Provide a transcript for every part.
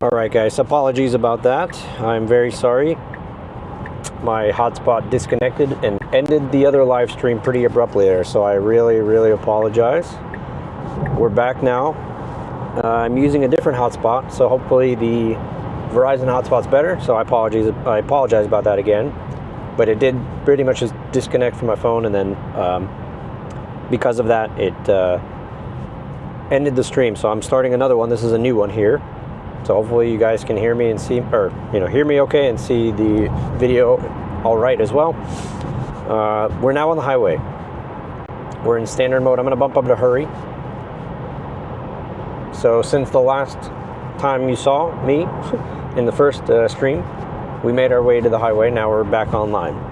Alright guys, apologies about that. I'm very sorry. My hotspot disconnected and ended the other live stream pretty abruptly there, so I really apologize. We're back now. I'm using a different hotspot, so hopefully the Verizon hotspot's better, so I apologize about that again. But it did pretty much just disconnect from my phone, and then because of that it ended the stream. So I'm starting another one. This is a new one here. So hopefully you guys can hear me and see, or hear me okay and see the video all right as well. We're now on the highway. We're in standard mode. I'm going to bump up to hurry. So since the last time you saw me in the first stream, we made our way to the highway. Now we're back online.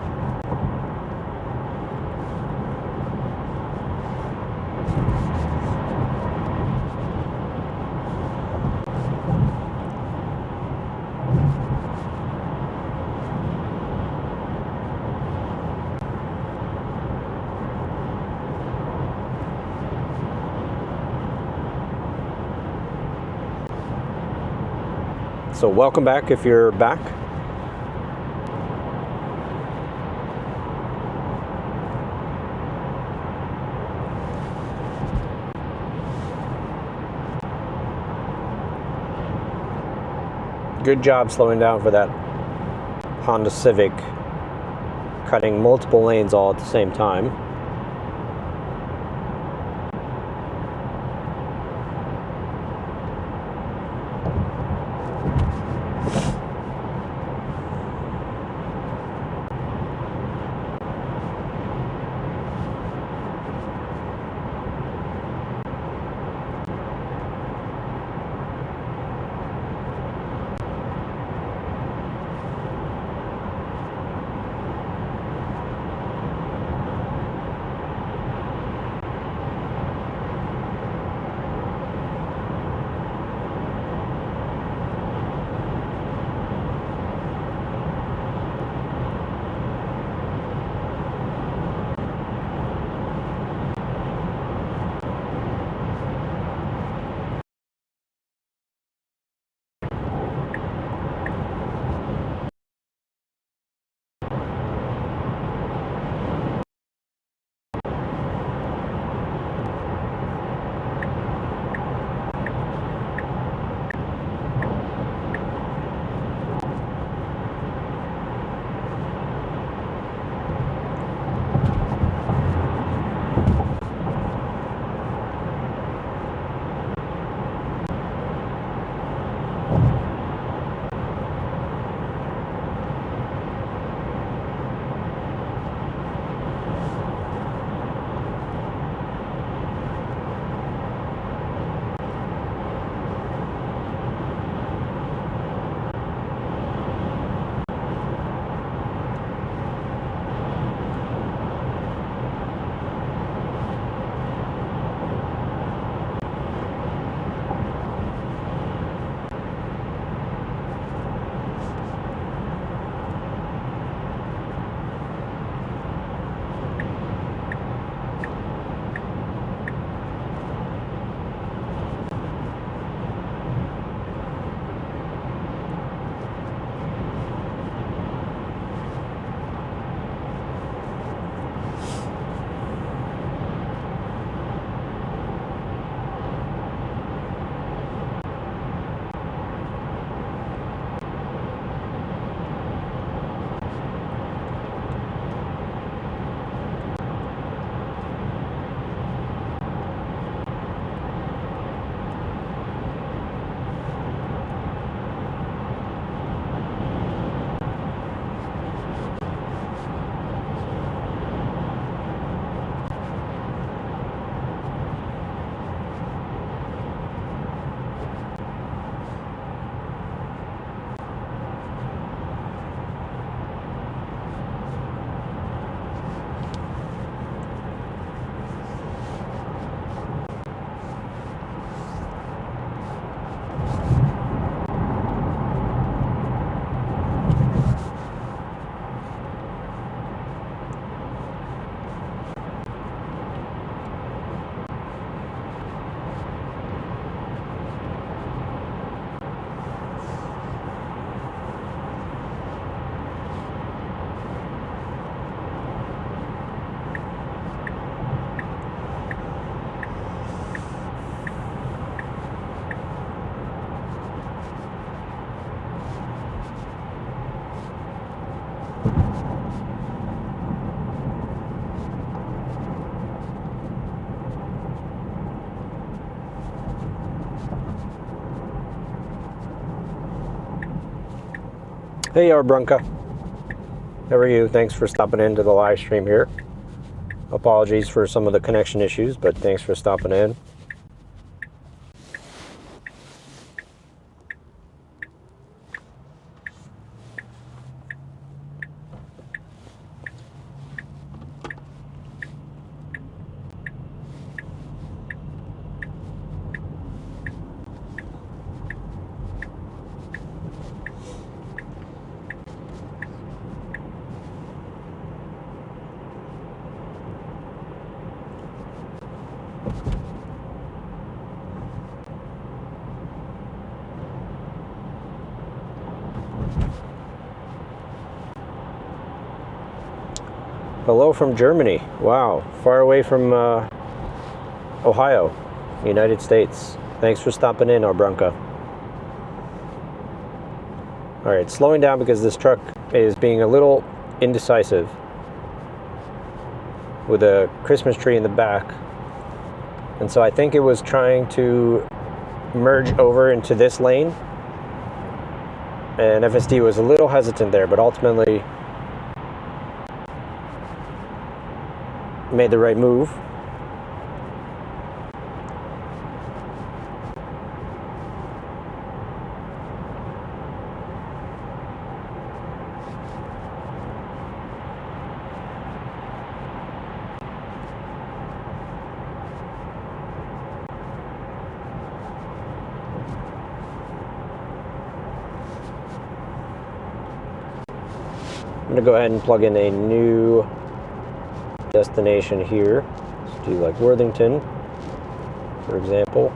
So welcome back if you're back. Good job slowing down for that Honda Civic, cutting multiple lanes all at the same time. Hey, Arbronka. How are you? Thanks for stopping into the live stream here. Apologies for some of the connection issues, but thanks for stopping in. Hello from Germany. Wow, far away from Ohio, United States. Thanks for stopping in, Arbronka. All right, slowing down because this truck is being a little indecisive with a Christmas tree in the back. And so I think it was trying to merge over into this lane. And FSD was a little hesitant there, but ultimately made the right move. I'm gonna go ahead and plug in a new destination here. Let's do like Worthington, for example.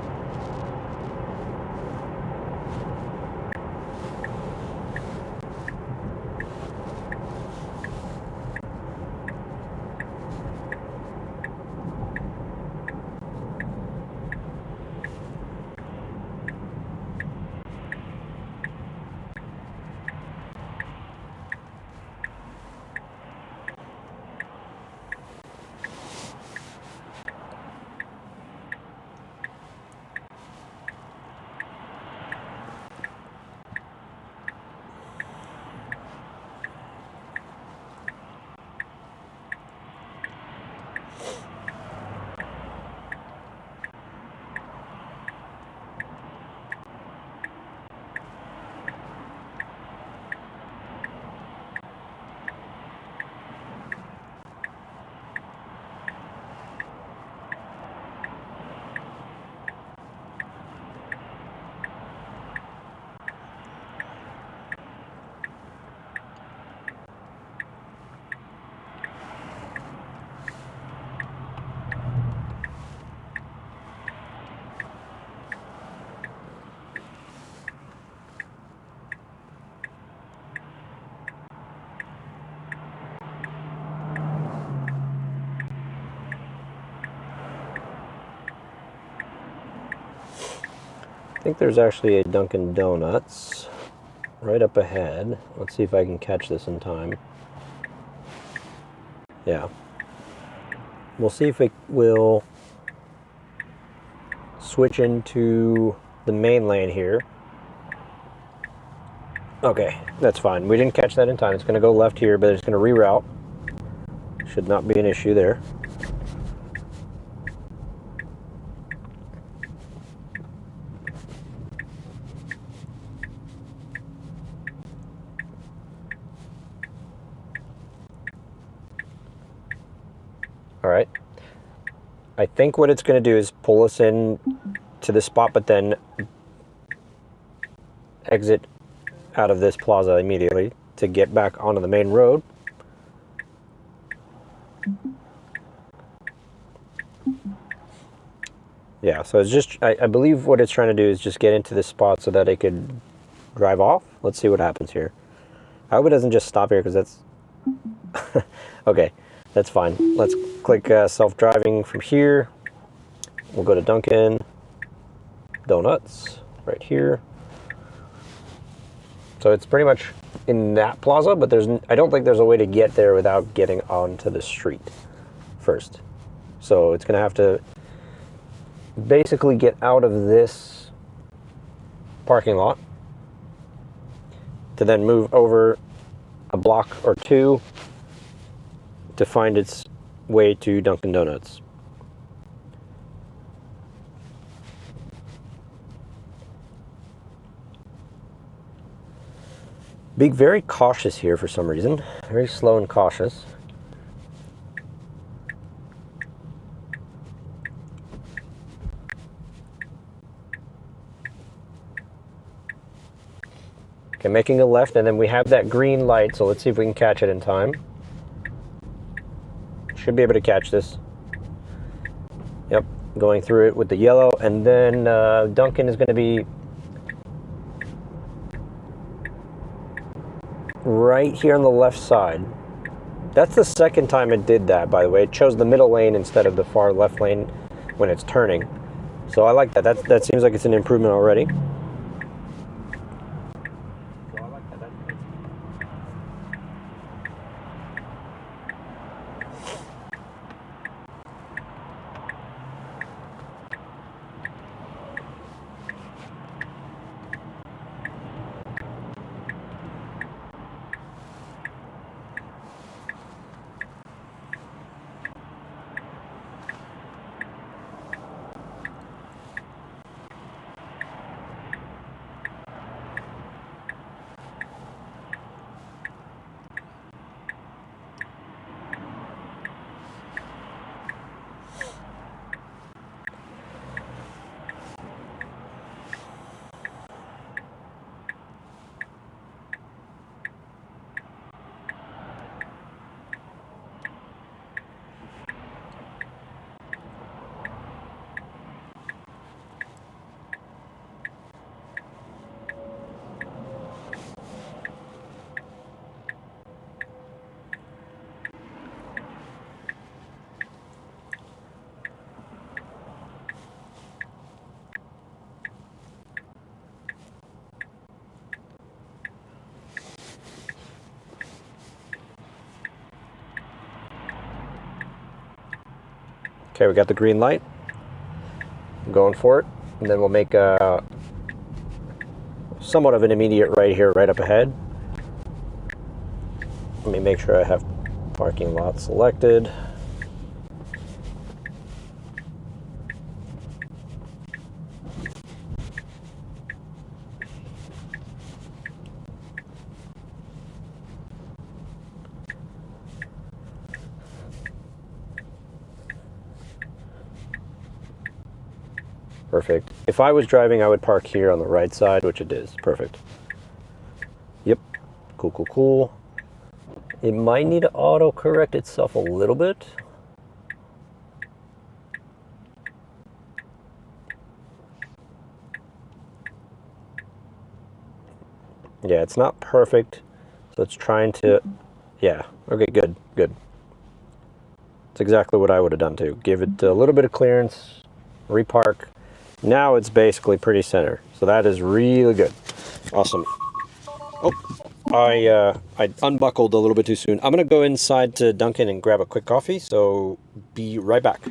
I think there's actually a Dunkin' Donuts right up ahead. Let's see if I can catch this in time. Yeah. We'll see if it will switch into the main lane here. Okay, that's fine. We didn't catch that in time. It's going to go left here, but it's going to reroute. Should not be an issue there. All right. I think what it's going to do is pull us in to this spot, but then exit out of this plaza immediately to get back onto the main road. Yeah, so it's just, I believe what it's trying to do is just get into this spot so that it could drive off. Let's see what happens here. I hope it doesn't just stop here because that's... Okay, that's fine. Let's click self-driving from here. We'll go to Dunkin' Donuts right here. So it's pretty much in that plaza, but I don't think there's a way to get there without getting onto the street first. So it's going to have to basically get out of this parking lot to then move over a block or two to find its way to Dunkin' Donuts. Being very cautious here for some reason. Very slow and cautious. Okay, making a left, and then we have that green light, so let's see if we can catch it in time. Should be able to catch this. Yep, going through it with the yellow, and then Dunkin' is going to be right here on the left side. That's the second time it did that, by the way. It chose the middle lane instead of the far left lane when it's turning. So I like that. That seems like it's an improvement already. Okay, we got the green light. I'm going for it, and then we'll make a somewhat of an immediate right here, right up ahead. Let me make sure I have parking lot selected. Perfect. If I was driving, I would park here on the right side, which it is. Perfect. Yep. Cool, cool, cool. It might need to auto-correct itself a little bit. Yeah, it's not perfect, so it's trying to... Yeah, okay, good, good. That's exactly what I would have done too. Give it a little bit of clearance, repark. Now it's basically pretty center, so that is really good. Awesome. Oh, I unbuckled a little bit too soon. I'm gonna go inside to Dunkin' and grab a quick coffee, so be right back.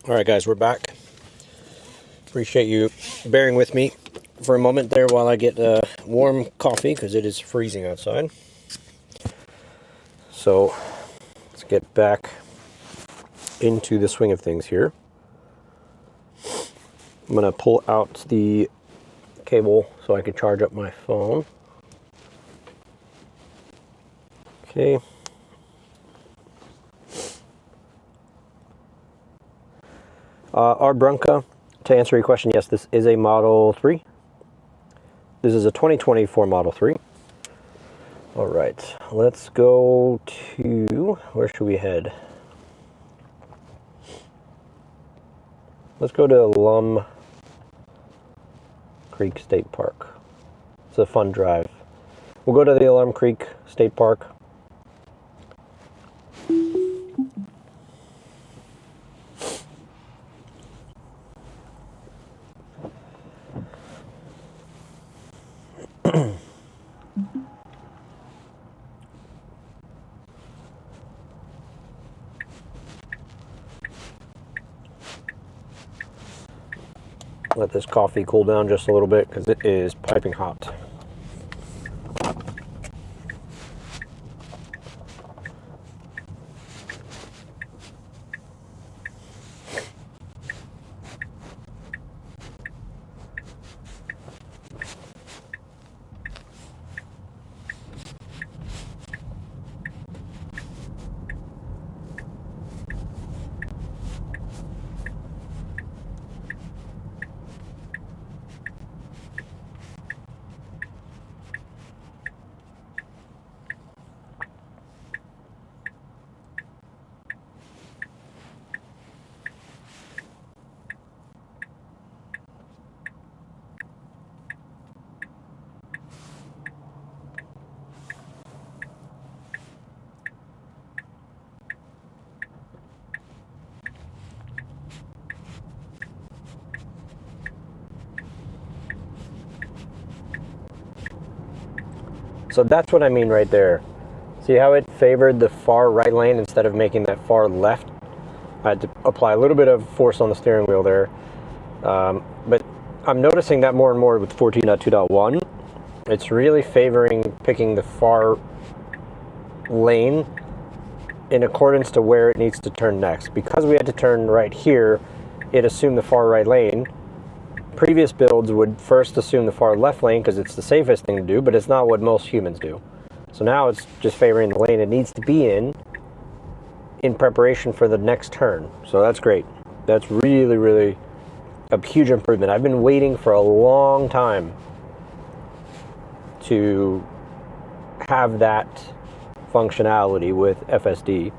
All right, guys, we're back. Appreciate you bearing with me for a moment there while I get warm coffee because it is freezing outside. So let's get back into the swing of things here. I'm going to pull out the cable so I can charge up my phone. Okay. Our Brunca, to answer your question, yes, this is a Model 3. This is a 2024 Model 3. All right, let's go to, where should we head? Let's go to Lum Creek State Park. It's a fun drive. We'll go to the Lum Creek State Park. Let this coffee cool down just a little bit because it is piping hot. So that's what I mean right there. See how it favored the far right lane instead of making that far left? I had to apply a little bit of force on the steering wheel there. But I'm noticing that more and more with 14.2.1. It's really favoring picking the far lane in accordance to where it needs to turn next. Because we had to turn right here, it assumed the far right lane. Previous builds would first assume the far left lane because it's the safest thing to do, but it's not what most humans do. So now it's just favoring the lane it needs to be in preparation for the next turn. So that's great. That's really, really a huge improvement. I've been waiting for a long time to have that functionality with FSD.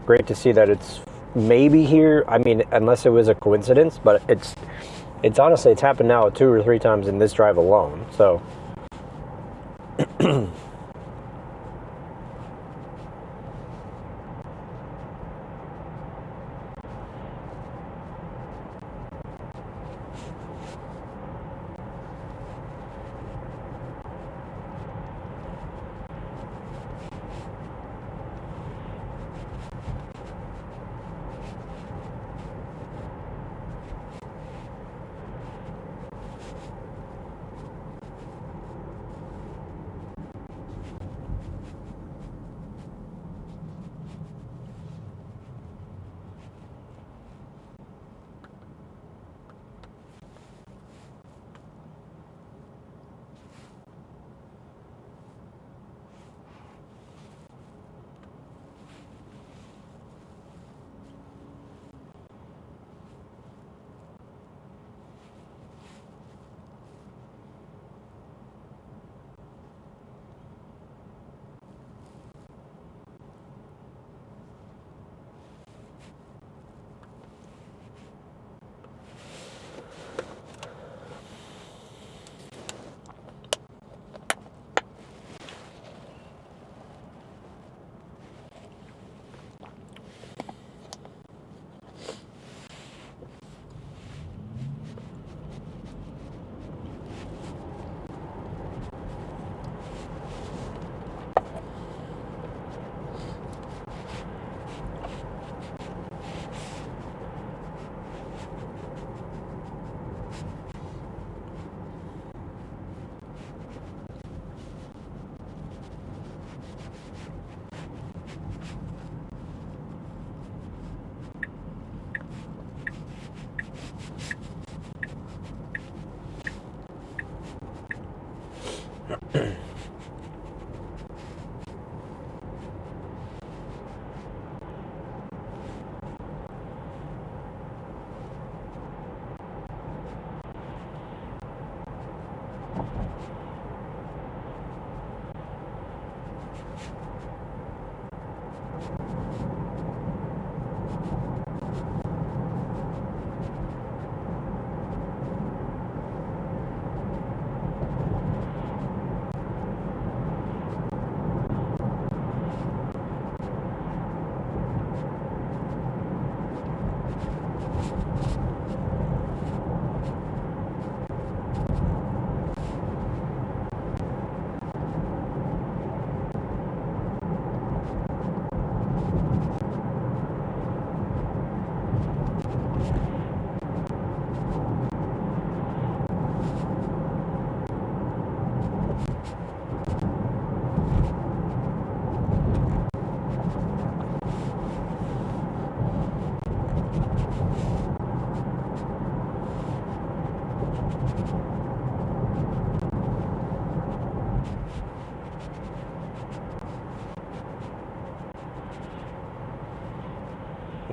Great to see that it's maybe here. I mean, unless it was a coincidence, but it's honestly, it's happened now 2 or 3 times in this drive alone. So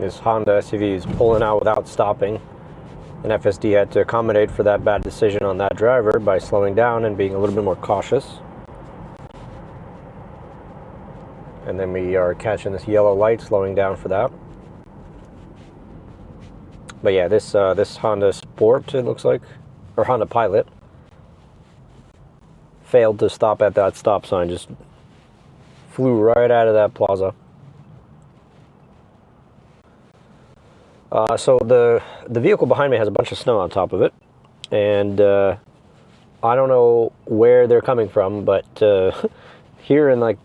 This Honda SUV is pulling out without stopping, and FSD had to accommodate for that bad decision on that driver by slowing down and being a little bit more cautious. And then we are catching this yellow light, slowing down for that. But yeah, this Honda Sport, it looks like, or Honda Pilot, failed to stop at that stop sign, just flew right out of that plaza. So the vehicle behind me has a bunch of snow on top of it, and I don't know where they're coming from, but here in like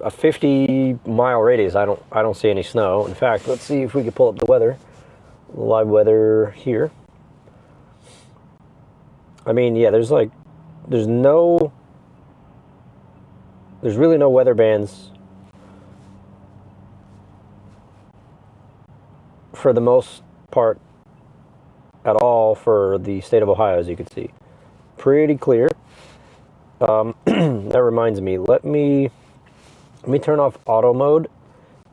a 50-mile radius, I don't see any snow. In fact, let's see if we can pull up the weather, live weather here. I mean, yeah, there's really no weather bands for the most part at all for the state of Ohio, as you can see. Pretty clear. That reminds me, let me turn off auto mode.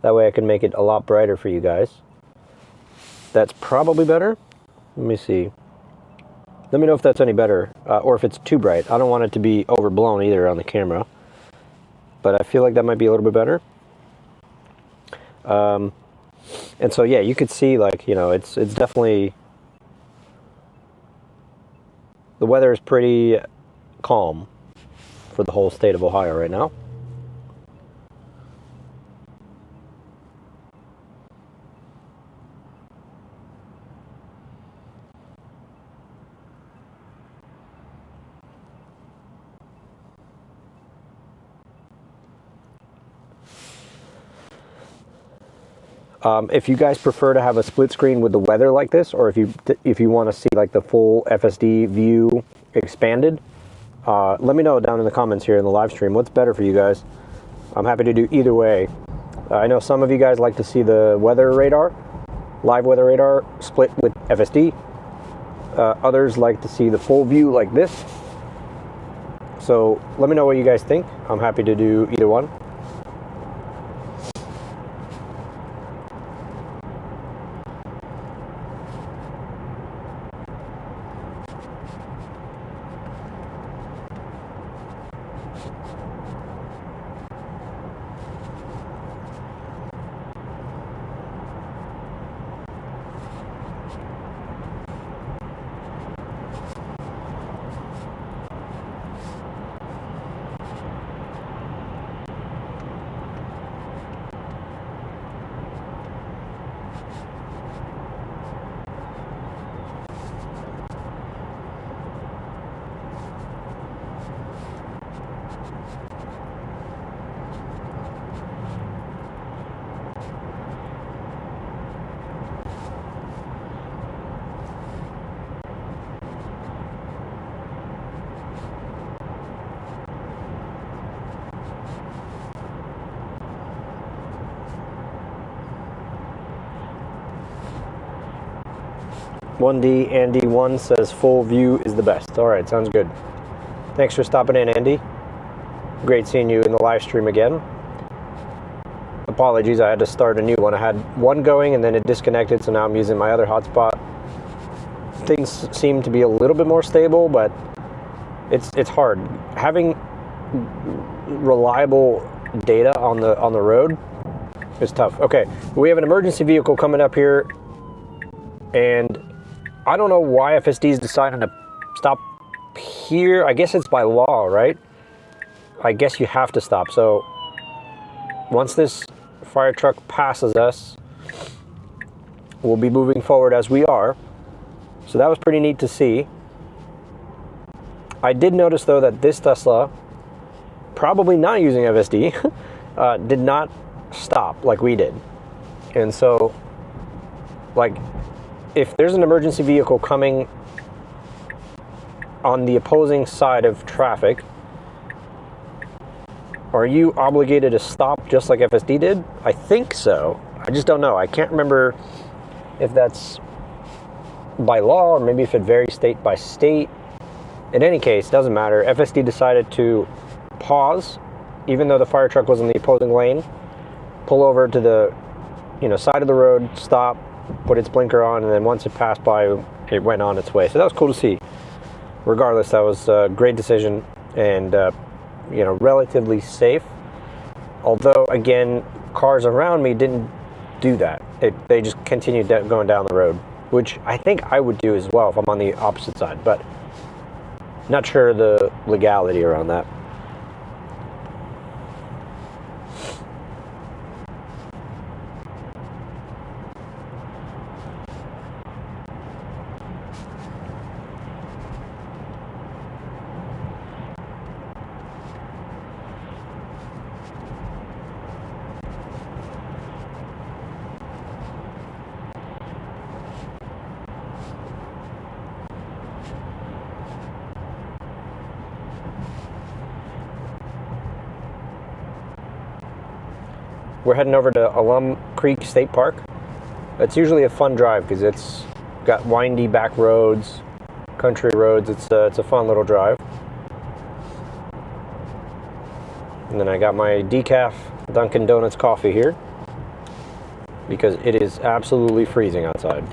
That way I can make it a lot brighter for you guys. That's probably better. Let me see. Let me know if that's any better, or if it's too bright. I don't want it to be overblown either on the camera, but I feel like that might be a little bit better. And so, yeah, you could see, like, you know, it's definitely, the weather is pretty calm for the whole state of Ohio right now. If you guys prefer to have a split screen with the weather like this, or if you want to see like the full FSD view expanded, let me know down in the comments here in the live stream. What's better for you guys? I'm happy to do either way. I know some of you guys like to see the weather radar, live weather radar split with FSD. Others like to see the full view like this. So let me know what you guys think. I'm happy to do either one. $1D Andy1 says full view is the best. All right, sounds good. Thanks for stopping in, Andy. Great seeing you in the live stream again. Apologies, I had to start a new one. I had one going and then it disconnected, so now I'm using my other hotspot. Things seem to be a little bit more stable, but it's hard. Having reliable data on the road is tough. Okay, we have an emergency vehicle coming up here, and I don't know why FSD is deciding to stop here. I guess it's by law, right? I guess you have to stop. So once this fire truck passes us, we'll be moving forward as we are. So that was pretty neat to see. I did notice though that this Tesla, probably not using FSD, did not stop like we did. And so, like, if there's an emergency vehicle coming on the opposing side of traffic, are you obligated to stop just like FSD did? I think so. I just don't know. I can't remember if that's by law or maybe if it varies state by state. In any case, it doesn't matter. FSD decided to pause, even though the fire truck was in the opposing lane, pull over to the side of the road, stop, put its blinker on, and then once it passed by, it went on its way. So that was cool to see. Regardless, that was a great decision and relatively safe. Although, again, cars around me didn't do that. They just continued going down the road, which I think I would do as well if I'm on the opposite side, but not sure the legality around that. We're heading over to Alum Creek State Park. It's usually a fun drive because it's got windy back roads, country roads. It's a fun little drive. And then I got my decaf Dunkin' Donuts coffee here because it is absolutely freezing outside.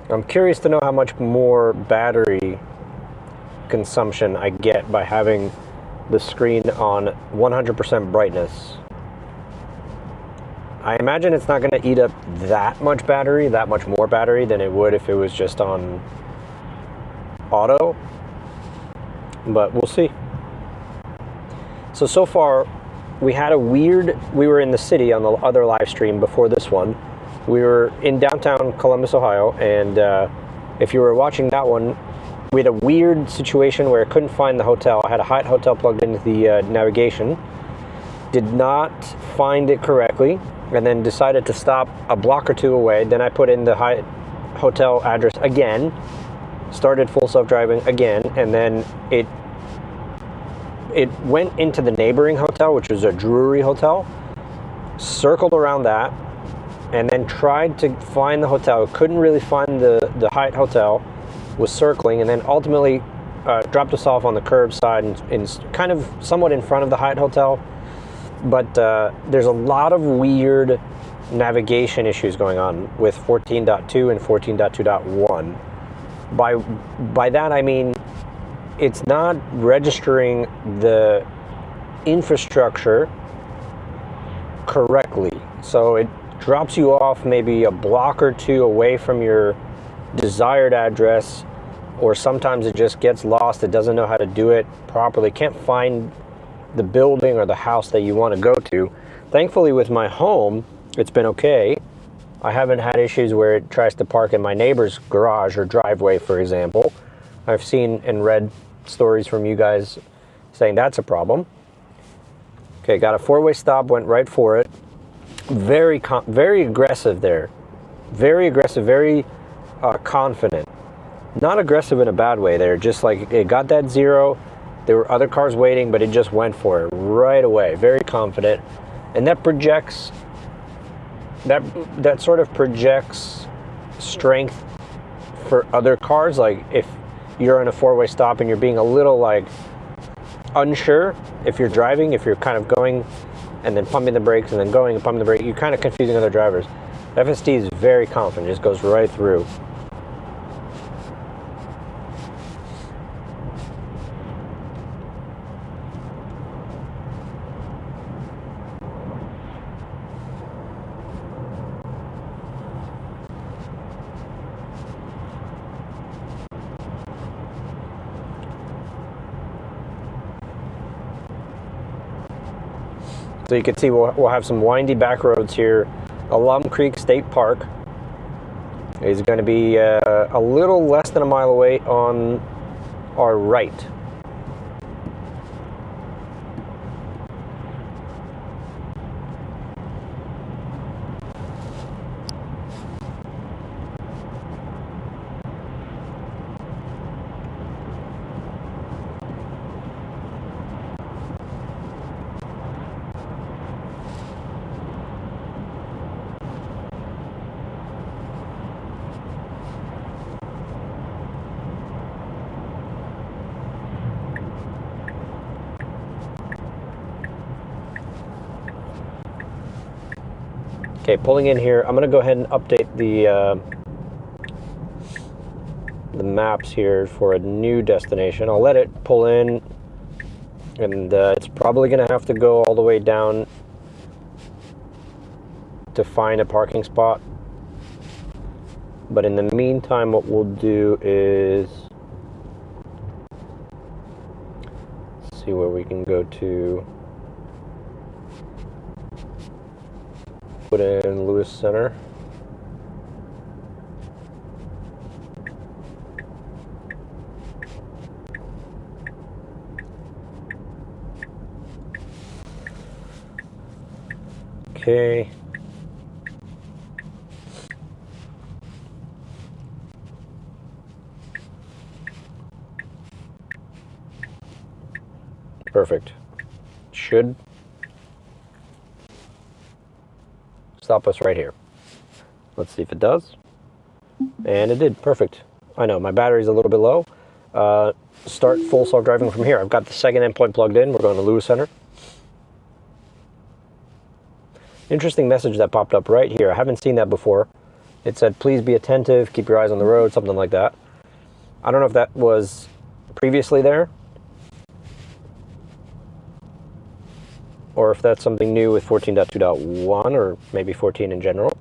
I'm curious to know how much more battery consumption I get by having the screen on 100% brightness. I imagine it's not going to eat up that much more battery than it would if it was just on auto, but we'll see. So far, we were in the city on the other live stream before this one. We were in downtown Columbus, Ohio, and if you were watching that one, we had a weird situation where I couldn't find the hotel. I had a Hyatt hotel plugged into the navigation, did not find it correctly, and then decided to stop a block or two away. Then I put in the Hyatt hotel address again, started full self-driving again, and then it went into the neighboring hotel, which was a Drury hotel, circled around that, and then tried to find the hotel. Couldn't really find the Hyatt hotel, was circling, and then ultimately dropped us off on the curbside and kind of somewhat in front of the Hyatt hotel. But there's a lot of weird navigation issues going on with 14.2 and 14.2.1. By that I mean it's not registering the infrastructure correctly. So it drops you off maybe a block or two away from your desired address, or sometimes it just gets lost. It doesn't know how to do it properly, can't find the building or the house that you want to go to. Thankfully with my home, it's been okay. I haven't had issues where it tries to park in my neighbor's garage or driveway, for example. I've seen and read stories from you guys saying that's a problem. Okay, got a four-way stop, went right for it. Very aggressive there. Very aggressive, very confident. Not aggressive in a bad way there, just like it got that zero. There were other cars waiting, but it just went for it right away. Very confident. And that projects, that sort of projects strength for other cars. Like if you're in a four-way stop and you're being a little like unsure if you're driving, if you're kind of going and then pumping the brakes and then going and pumping the brakes, you're kind of confusing other drivers. FSD is very confident, just goes right through. So you can see we'll have some windy back roads here. Alum Creek State Park is going to be a little less than a mile away on our right. Okay, pulling in here, I'm going to go ahead and update the maps here for a new destination. I'll let it pull in, and it's probably going to have to go all the way down to find a parking spot. But in the meantime, what we'll do is see where we can go to. Put in Lewis Center. Okay. Perfect. Should stop us right here. Let's see if it does. And it did. Perfect. I know my battery's a little bit low. Start full self-driving from here. I've got the second endpoint plugged in. We're going to Lewis Center. Interesting message that popped up right here. I haven't seen that before. It said, please be attentive, keep your eyes on the road, something like that. I don't know if that was previously there, or if that's something new with 14.2.1 or maybe 14 in general.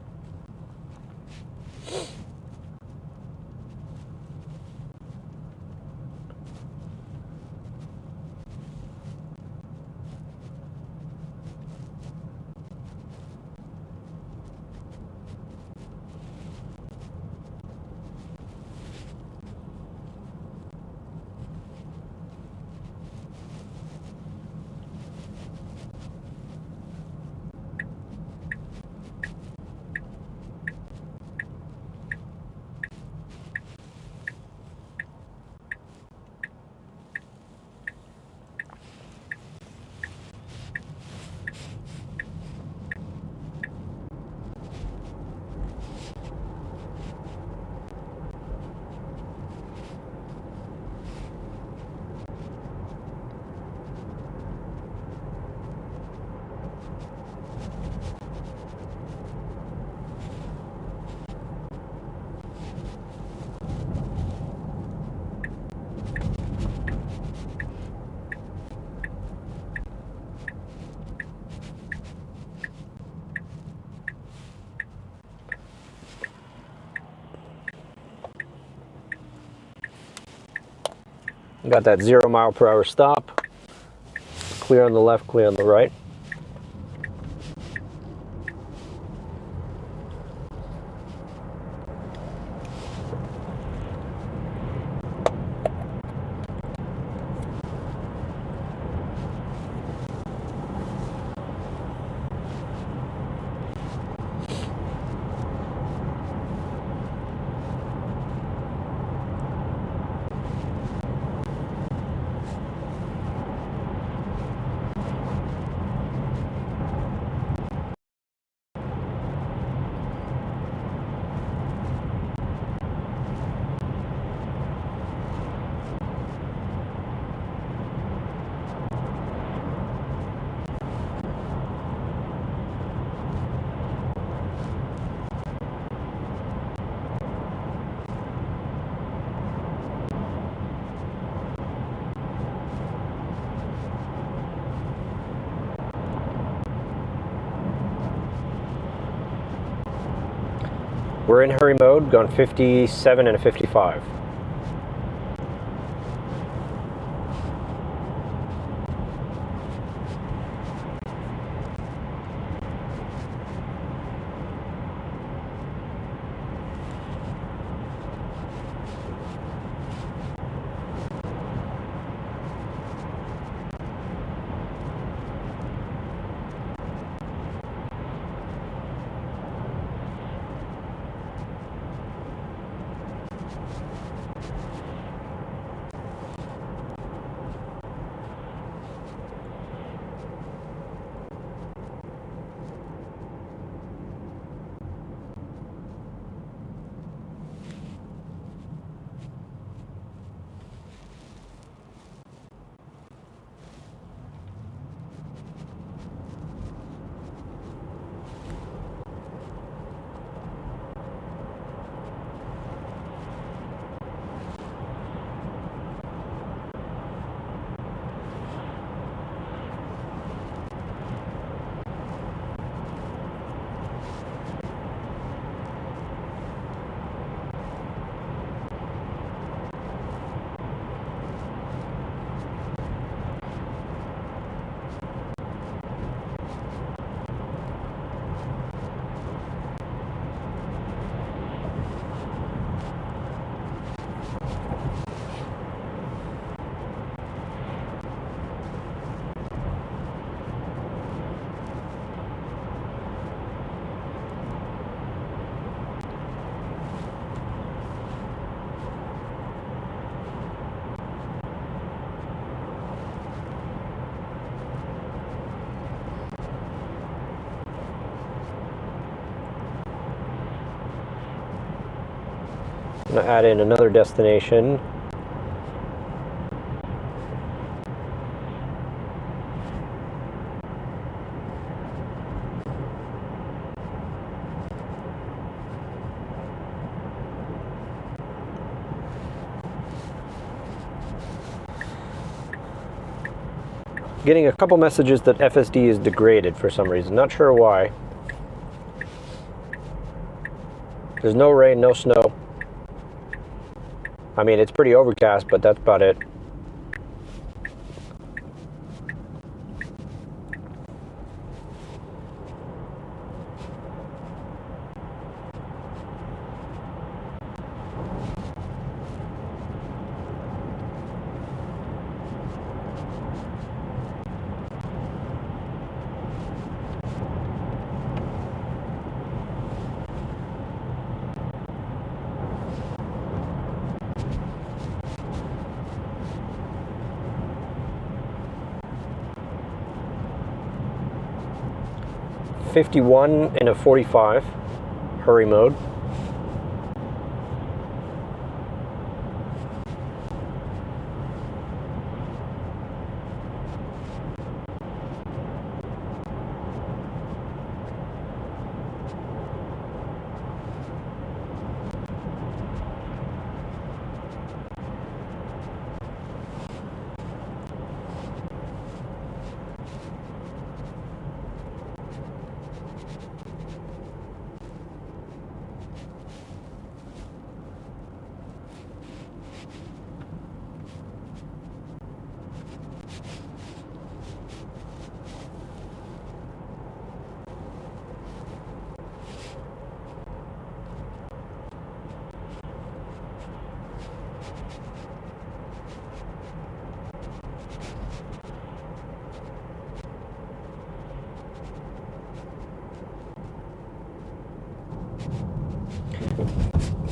Got that 0 mile per hour stop. Clear on the left, clear on the right. We're in hurry mode, going 57 and a 55. I'm going to add in another destination. Getting a couple messages that FSD is degraded for some reason. Not sure why. There's no rain, no snow. I mean, it's pretty overcast, but that's about it. .51 and a 45, hurry mode.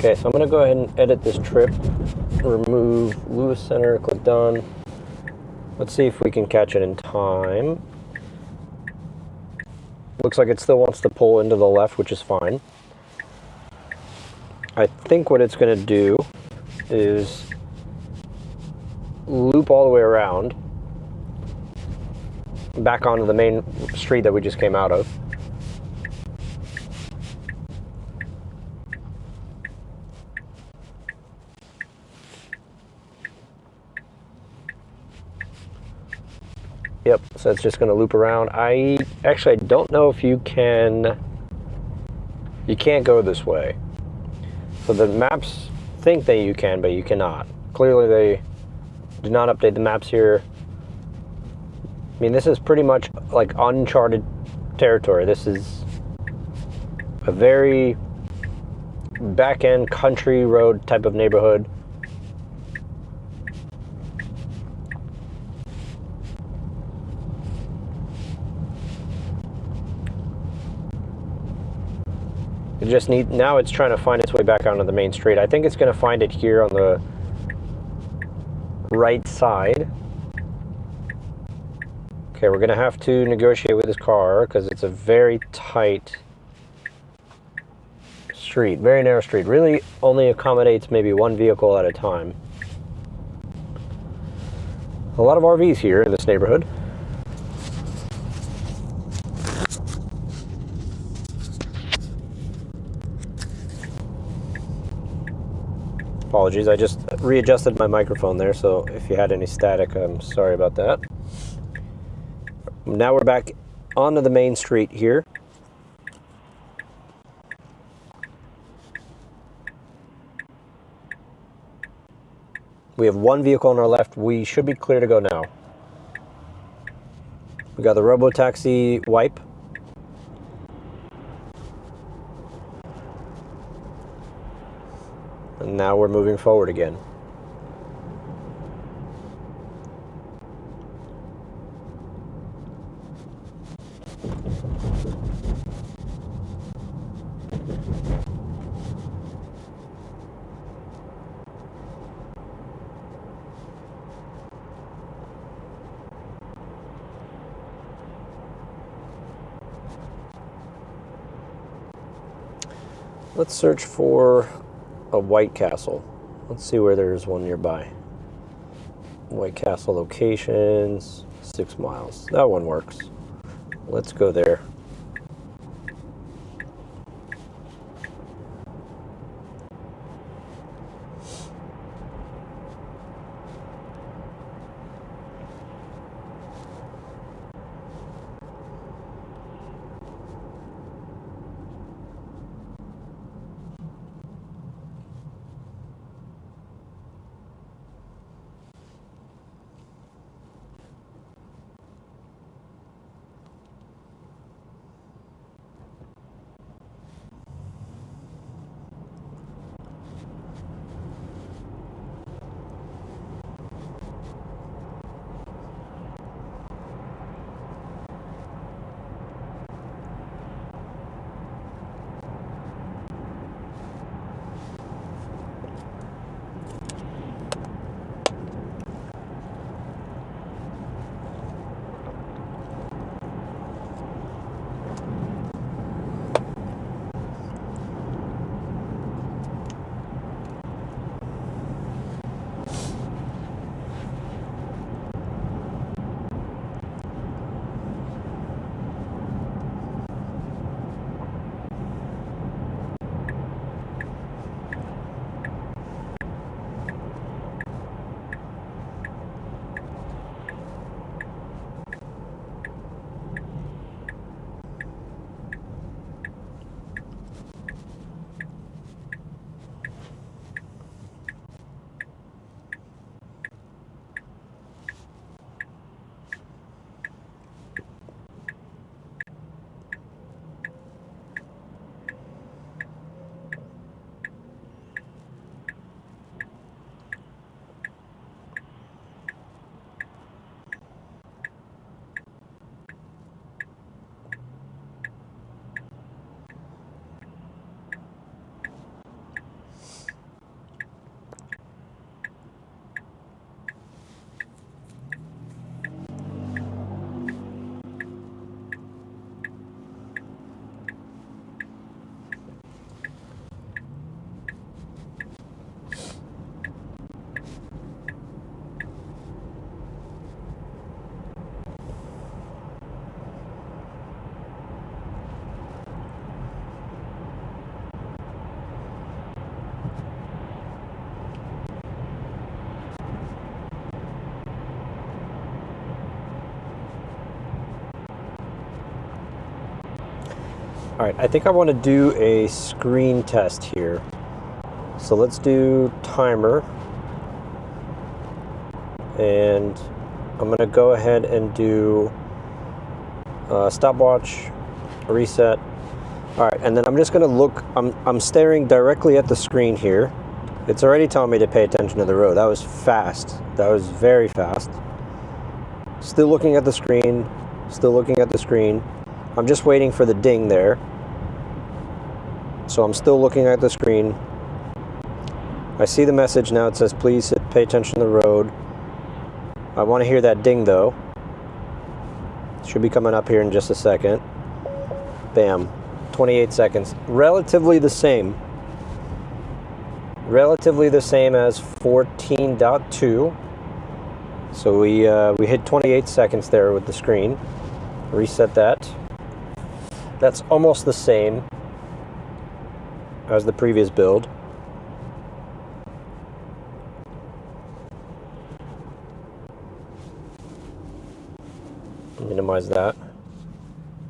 Okay, so I'm going to go ahead and edit this trip. Remove Lewis Center, click done. Let's see if we can catch it in time. Looks like it still wants to pull into the left, which is fine. I think what it's going to do is loop all the way around back onto the main street that we just came out of. Yep, so it's just going to loop around. I don't know if you can't go this way. So the maps think that you can, but you cannot. Clearly they do not update the maps here. I mean, this is pretty much like uncharted territory. This is a very back-end country road type of neighborhood. It just now it's trying to find its way back onto the main street. I think it's going to find it here on the right side. Okay, we're going to have to negotiate with this car because it's a very tight street, very narrow street. Really only accommodates maybe one vehicle at a time. A lot of RVs here in this neighborhood. Apologies, I just readjusted my microphone there, so if you had any static, I'm sorry about that. Now we're back onto the main street here. We have one vehicle on our left. We should be clear to go now. We got the robo-taxi wipe. And now we're moving forward again. Let's search for a White Castle. Let's see where there's one nearby. White Castle locations, 6 miles. That one works. Let's go there. All right, I think I want to do a screen test here. So let's do timer. And I'm going to go ahead and do stopwatch, reset. All right, and then I'm just going to look. I'm staring directly at the screen here. It's already telling me to pay attention to the road. That was fast. That was very fast. Still looking at the screen. Still looking at the screen. I'm just waiting for the ding there. So I'm still looking at the screen. I see the message now. It says, please pay attention to the road. I want to hear that ding though. It should be coming up here in just a second. Bam. 28 seconds. Relatively the same. Relatively the same as 14.2. So we hit 28 seconds there with the screen. Reset that. That's almost the same as the previous build. Minimize that.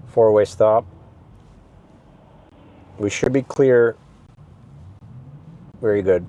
Four-way stop. We should be clear. Very good.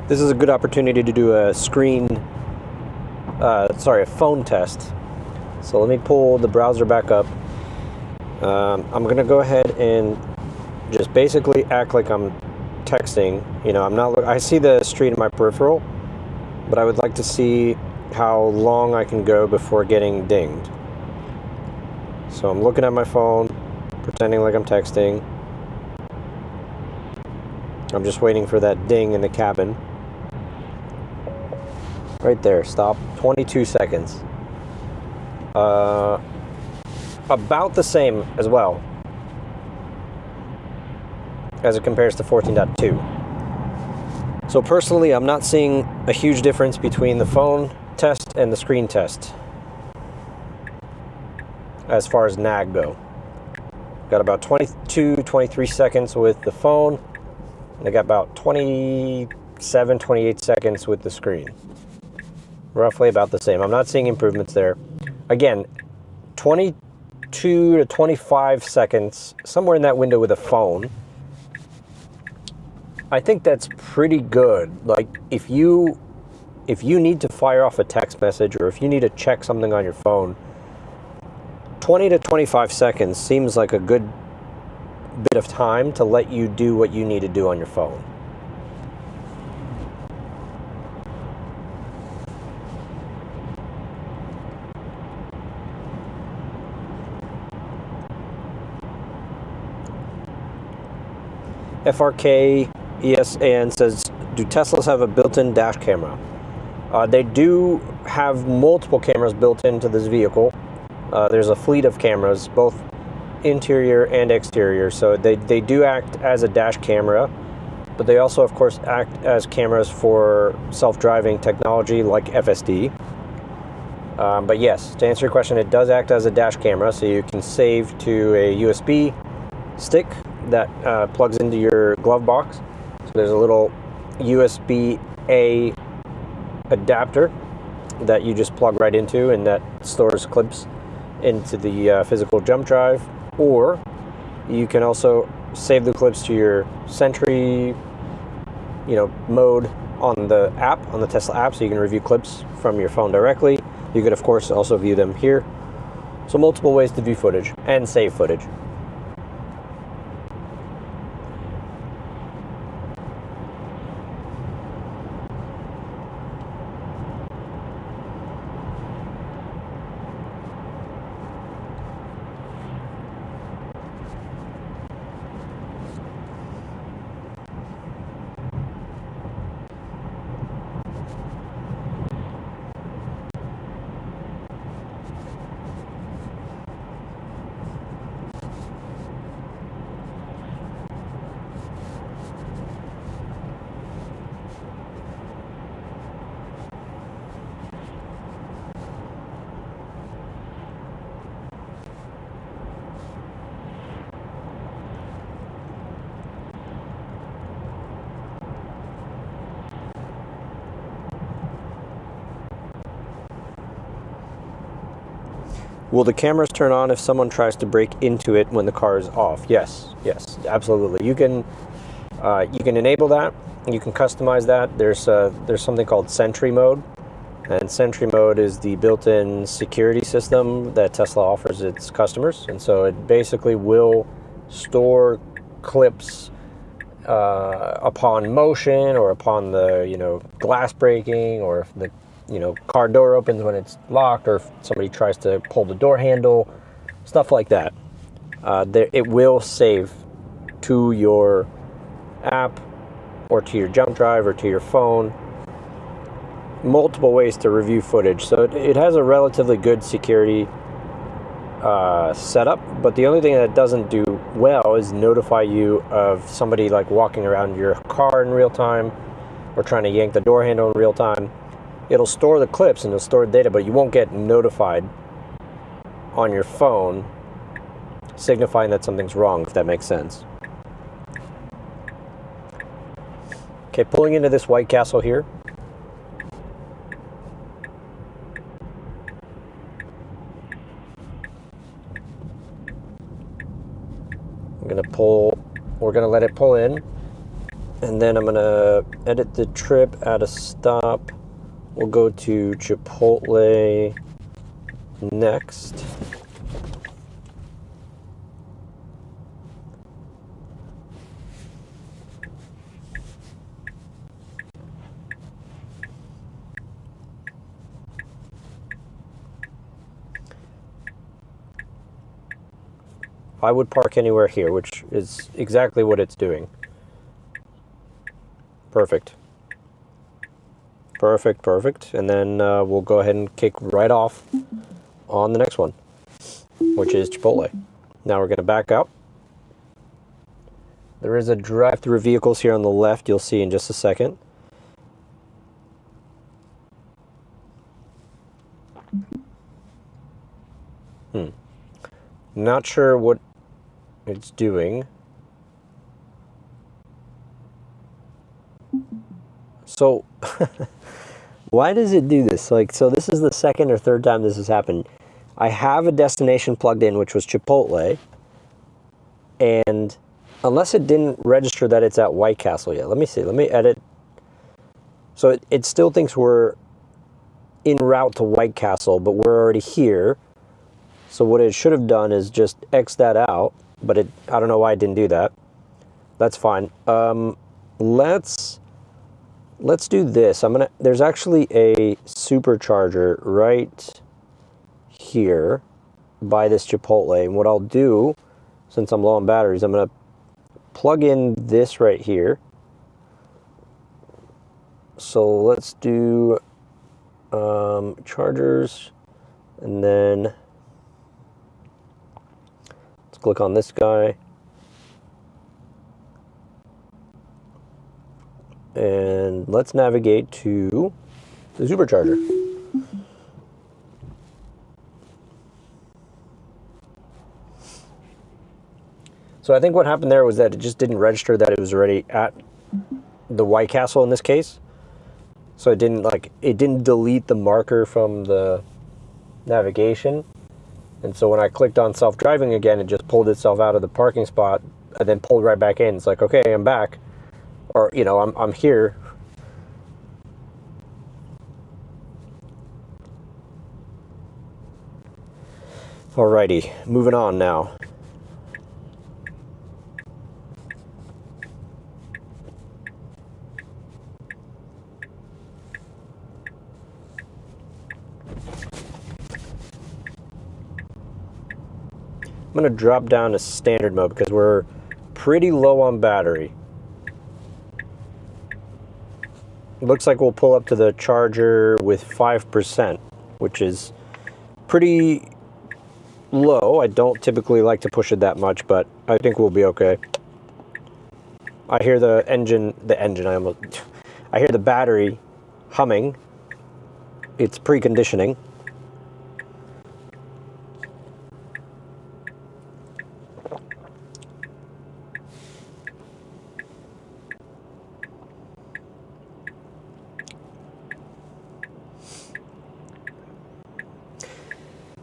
This is a good opportunity to do a a phone test. So let me pull the browser back up. I'm gonna go ahead and just basically act like I'm texting. You know, I see the street in my peripheral, but I would like to see how long I can go before getting dinged. So I'm looking at my phone, pretending like I'm texting. I'm just waiting for that ding in the cabin. Right there, stop. 22 seconds. About the same as well as it compares to 14.2. So personally, I'm not seeing a huge difference between the phone test and the screen test as far as nag go. Got about 22, 23 seconds with the phone. And I got about 27, 28 seconds with the screen. Roughly about the same. I'm not seeing improvements there. Again, 22 to 25 seconds, somewhere in that window with a phone. I think that's pretty good. Like, if you need to fire off a text message, or if you need to check something on your phone, 20 to 25 seconds seems like a good bit of time to let you do what you need to do on your phone. FRK ESAN says, do Teslas have a built-in dash camera? They do have multiple cameras built into this vehicle. There's a fleet of cameras, both interior and exterior, so they do act as a dash camera, but they also, of course, act as cameras for self-driving technology like FSD. But yes, to answer your question, it does act as a dash camera, so you can save to a USB stick that plugs into your glove box. So there's a little USB-A adapter that you just plug right into, and that stores clips into the physical jump drive. Or you can also save the clips to your Sentry, mode on the app, on the Tesla app, so you can review clips from your phone directly. You could, of course, also view them here. So multiple ways to view footage and save footage. Will the cameras turn on if someone tries to break into it when the car is off? Yes, absolutely. You can enable that. You can customize that. There's something called Sentry mode, and Sentry mode is the built-in security system that Tesla offers its customers, and so it basically will store clips upon motion, or upon the glass breaking, or if the car door opens when it's locked, or if somebody tries to pull the door handle, stuff like that. It will save to your app, or to your jump drive, or to your phone. Multiple ways to review footage. So it has a relatively good security setup, but the only thing that it doesn't do well is notify you of somebody like walking around your car in real time, or trying to yank the door handle in real time. It'll store the clips and it'll store the data, but you won't get notified on your phone signifying that something's wrong, if that makes sense. Okay, pulling into this White Castle here. We're gonna let it pull in, and then I'm gonna edit the trip at a stop. We'll go to Chipotle next. I would park anywhere here, which is exactly what it's doing. Perfect. And then we'll go ahead and kick right off on the next one, which is Chipotle. Now we're going to back up. There is a drive-through vehicles here on the left, you'll see in just a second. Not sure what it's doing. So, why does it do this? Like, so this is the second or third time this has happened. I have a destination plugged in, which was Chipotle, and unless it didn't register that it's at White Castle yet. Let me see. Let me edit. So it still thinks we're en route to White Castle, but we're already here. So what it should have done is just X that out, but I don't know why it didn't do that. That's fine. Let's do this. There's actually a supercharger right here by this Chipotle. And what I'll do, since I'm low on batteries, I'm gonna plug in this right here. So let's do chargers, and then let's click on this guy. And let's navigate to the supercharger. So I think what happened there was that it just didn't register that it was already at the White Castle in this case. So it didn't delete the marker from the navigation. And so when I clicked on self-driving again, it just pulled itself out of the parking spot and then pulled right back in. It's like, okay, I'm back. Or, you know, I'm here. Alrighty, moving on now. I'm going to drop down to standard mode because we're pretty low on battery. Looks like we'll pull up to the charger with 5%, which is pretty low. I don't typically like to push it that much, but I think we'll be okay. I hear the engine, I hear the battery humming. It's preconditioning.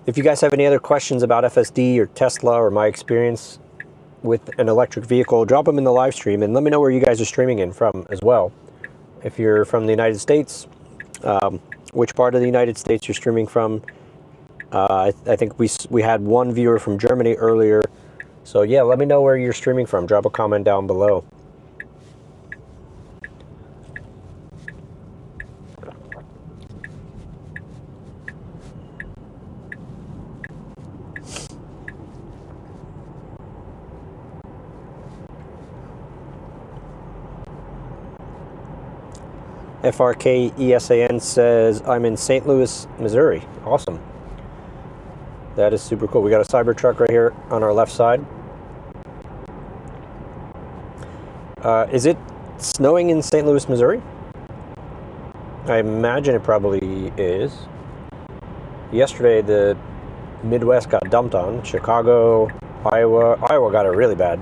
If you guys have any other questions about FSD or Tesla or my experience with an electric vehicle, drop them in the live stream and let me know where you guys are streaming in from as well. If you're from the United States, which part of the United States you're streaming from. I think we had one viewer from Germany earlier. So yeah, let me know where you're streaming from. Drop a comment down below. FRKESAN says, I'm in St. Louis, Missouri. Awesome. That is super cool. We got a Cybertruck right here on our left side. Is it snowing in St. Louis, Missouri? I imagine it probably is. Yesterday, the Midwest got dumped on. Chicago, Iowa got it really bad.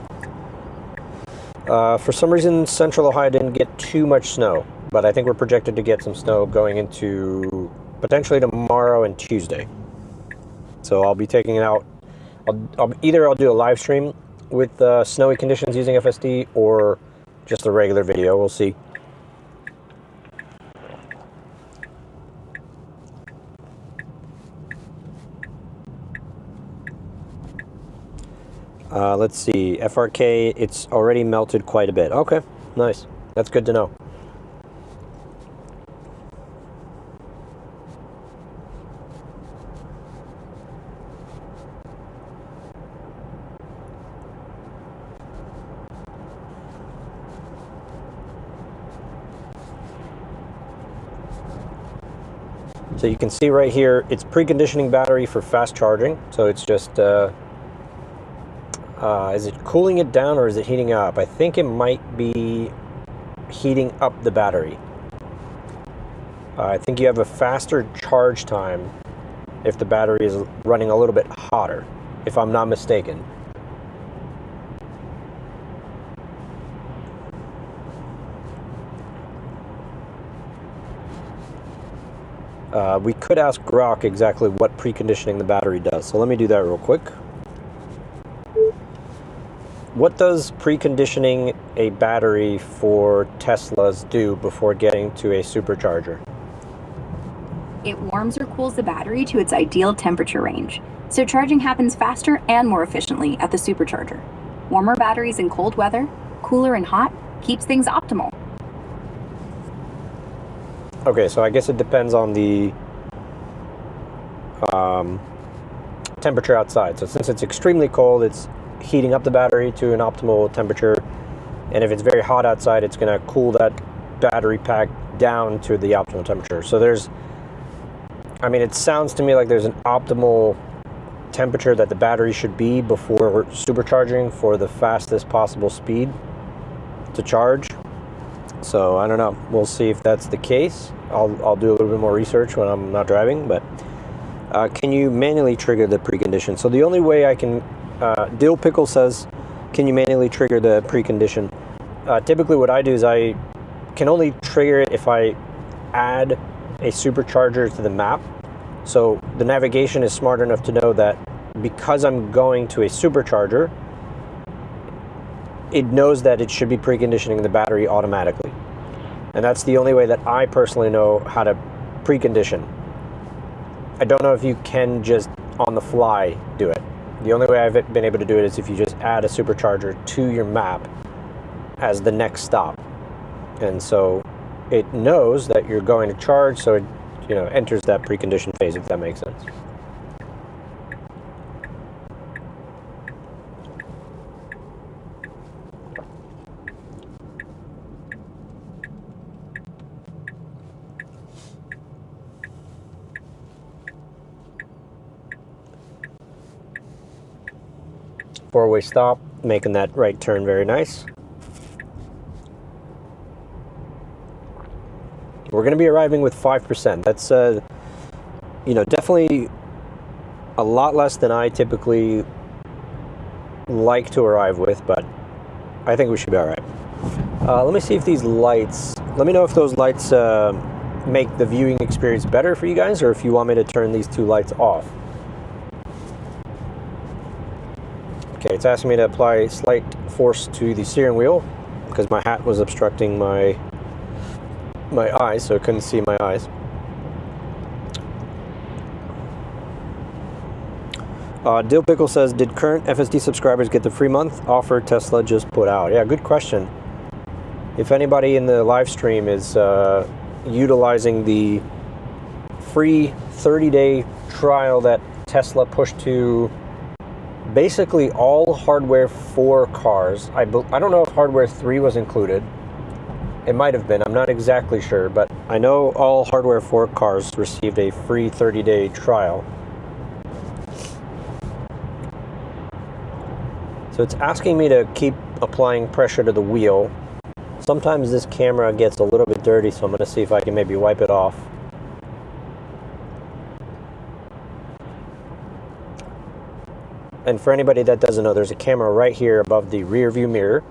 For some reason, Central Ohio didn't get too much snow. But I think we're projected to get some snow going into potentially tomorrow and Tuesday. So I'll be taking it out. I'll do a live stream with snowy conditions using FSD or just a regular video. We'll see. Let's see. FRK, it's already melted quite a bit. Okay, nice. That's good to know. So you can see right here, it's preconditioning battery for fast charging. So it's just, is it cooling it down or is it heating up? I think it might be heating up the battery. I think you have a faster charge time if the battery is running a little bit hotter, if I'm not mistaken. We could ask Grok exactly what preconditioning the battery does. So let me do that real quick. What does preconditioning a battery for Teslas do before getting to a supercharger? It warms or cools the battery to its ideal temperature range, so charging happens faster and more efficiently at the supercharger. Warmer batteries in cold weather, cooler in hot, keeps things optimal. Okay, so I guess it depends on the temperature outside. So since it's extremely cold, it's heating up the battery to an optimal temperature, and if it's very hot outside, it's going to cool that battery pack down to the optimal temperature. So it sounds to me like there's an optimal temperature that the battery should be before supercharging for the fastest possible speed to charge. So I don't know, we'll see if that's the case. I'll do a little bit more research when I'm not driving. But can you manually trigger the precondition? So the only way I can, Dill Pickle says, can you manually trigger the precondition? Typically what I do is I can only trigger it if I add a supercharger to the map. So the navigation is smart enough to know that because I'm going to a supercharger, it knows that it should be preconditioning the battery automatically. And that's the only way that I personally know how to precondition. I don't know if you can just on the fly do it. The only way I've been able to do it is if you just add a supercharger to your map as the next stop. And so it knows that you're going to charge, so it enters that precondition phase, if that makes sense. Four-way stop, making that right turn very nice. We're going to be arriving with 5%. That's, definitely a lot less than I typically like to arrive with, but I think we should be all right. Let me see if these lights, let me know if those lights make the viewing experience better for you guys, or if you want me to turn these two lights off. Okay, it's asking me to apply slight force to the steering wheel because my hat was obstructing my eyes, so I couldn't see my eyes. Dill Pickle says, did current FSD subscribers get the free month offer Tesla just put out? Yeah, good question. If anybody in the live stream is utilizing the free 30-day trial that Tesla pushed to basically all hardware 4 cars. I don't know if hardware 3 was included. It might have been, I'm not exactly sure, but I know all hardware 4 cars received a free 30-day trial. So it's asking me to keep applying pressure to the wheel. Sometimes this camera gets a little bit dirty, so I'm going to see if I can maybe wipe it off. And for anybody that doesn't know, there's a camera right here above the rear view mirror,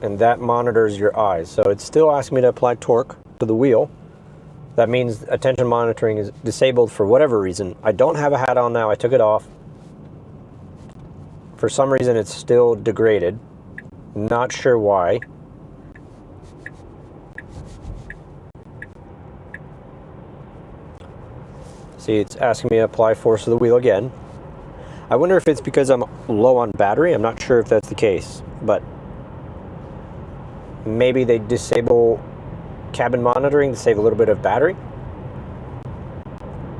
and that monitors your eyes. So it's still asking me to apply torque to the wheel. That means attention monitoring is disabled for whatever reason. I don't have a hat on now, I took it off. For some reason it's still degraded. Not sure why. See, it's asking me to apply force to the wheel again. I wonder if it's because I'm low on battery. I'm not sure if that's the case, but maybe they disable cabin monitoring to save a little bit of battery.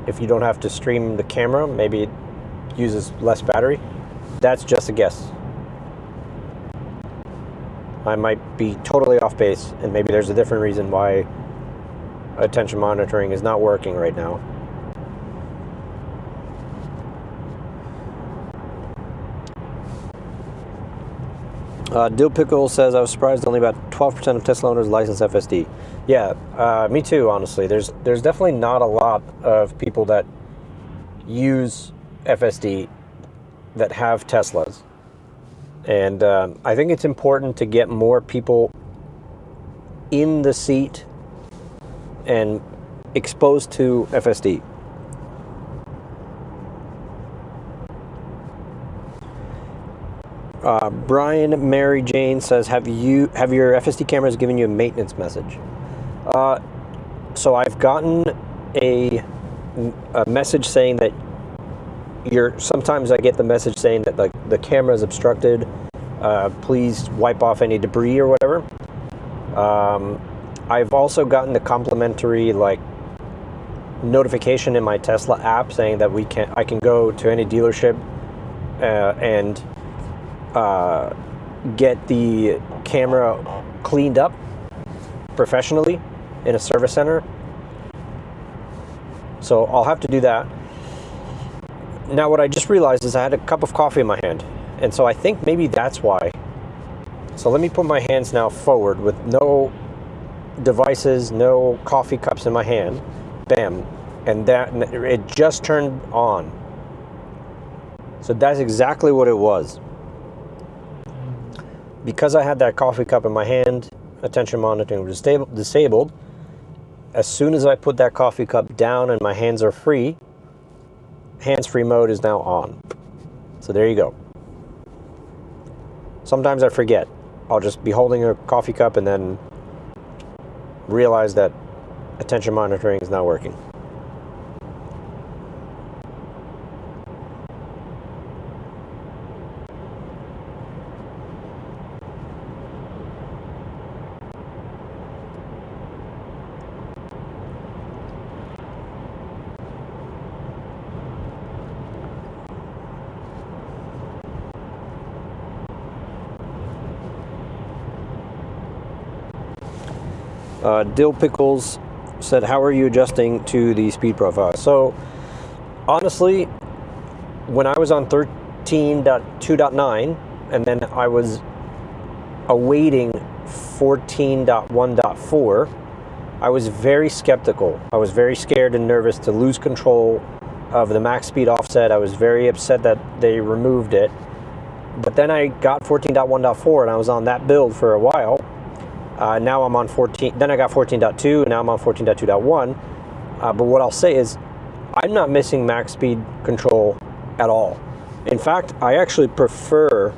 If you don't have to stream the camera, maybe it uses less battery. That's just a guess. I might be totally off base, and maybe there's a different reason why attention monitoring is not working right now. Dill Pickle says, I was surprised only about 12% of Tesla owners license FSD. Yeah, me too, honestly. There's definitely not a lot of people that use FSD that have Teslas. And I think it's important to get more people in the seat and exposed to FSD. Brian Mary Jane says, have your FSD cameras given you a maintenance message? So I've gotten a message saying that sometimes I get the message saying that the camera is obstructed. Please wipe off any debris or whatever. I've also gotten the complimentary notification in my Tesla app saying that I can go to any dealership and get the camera cleaned up professionally in a service center. So I'll have to do that. Now what I just realized is I had a cup of coffee in my hand, and so I think maybe that's why. So let me put my hands now forward with no devices, no coffee cups in my hand. Bam. And it just turned on. So that's exactly what it was. Because I had that coffee cup in my hand, attention monitoring was disabled. As soon as I put that coffee cup down and my hands are free, hands-free mode is now on. So there you go. Sometimes I forget. I'll just be holding a coffee cup and then realize that attention monitoring is not working. Dill Pickles said, how are you adjusting to the speed profile? So honestly, when I was on 13.2.9 and then I was awaiting 14.1.4, I was very skeptical. I was very scared and nervous to lose control of the max speed offset. I was very upset that they removed it. But then I got 14.1.4 and I was on that build for a while. Now I'm on 14, then I got 14.2, and now I'm on 14.2.1. But what I'll say is, I'm not missing max speed control at all. In fact, I actually prefer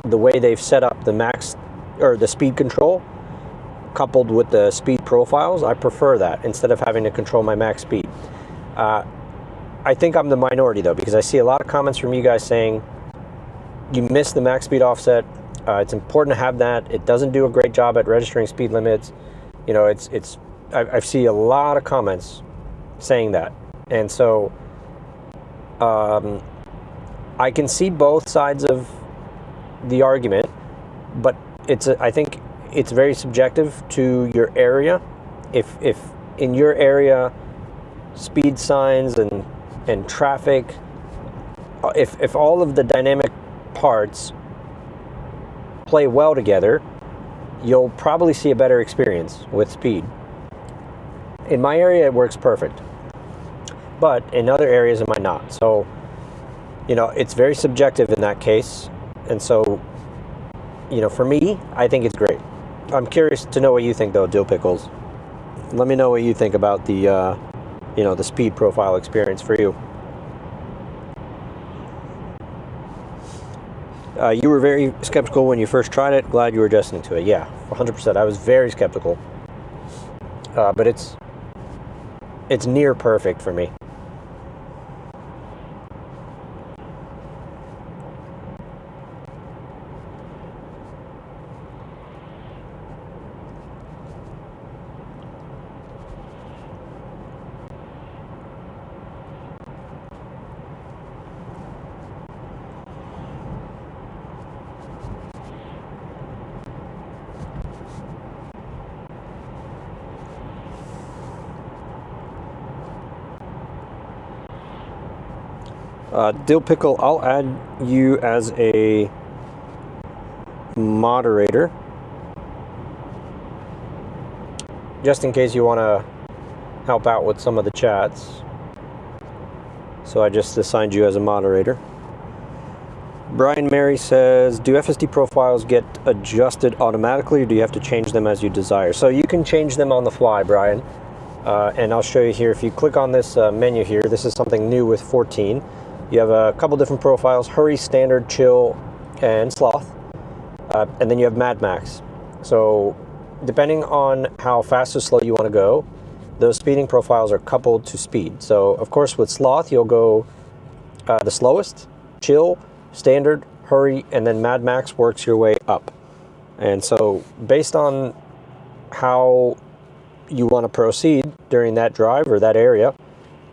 the way they've set up the max, or the speed control, coupled with the speed profiles. I prefer that, instead of having to control my max speed. I think I'm the minority though, because I see a lot of comments from you guys saying, you missed the max speed offset. It's important to have that. It doesn't do a great job at registering speed limits. You know, I see a lot of comments saying that. And so I can see both sides of the argument, but I think it's very subjective to your area. If in your area, speed signs and traffic, if all of the dynamic parts play well together, you'll probably see a better experience with speed. In my area, it works perfect, but in other areas it might not. So, you know, it's very subjective in that case. And so, you know, for me, I think it's great. I'm curious to know what you think though, Dill Pickles. Let me know what you think about the, you know, the speed profile experience for you. You were very skeptical when you first tried it. Glad you were adjusting to it. Yeah, 100%. I was very skeptical. But it's near perfect for me. Dill Pickle, I'll add you as a moderator, just in case you want to help out with some of the chats. So I just assigned you as a moderator. Brian Mary says, do FSD profiles get adjusted automatically, or do you have to change them as you desire? So you can change them on the fly, Brian. And I'll show you here. If you click on this menu here, this is something new with 14. You have a couple different profiles: hurry, standard, chill, and sloth. And then you have Mad Max. So depending on how fast or slow you want to go, those speeding profiles are coupled to speed. So of course with sloth, you'll go the slowest, chill, standard, hurry, and then Mad Max works your way up. And so based on how you want to proceed during that drive or that area,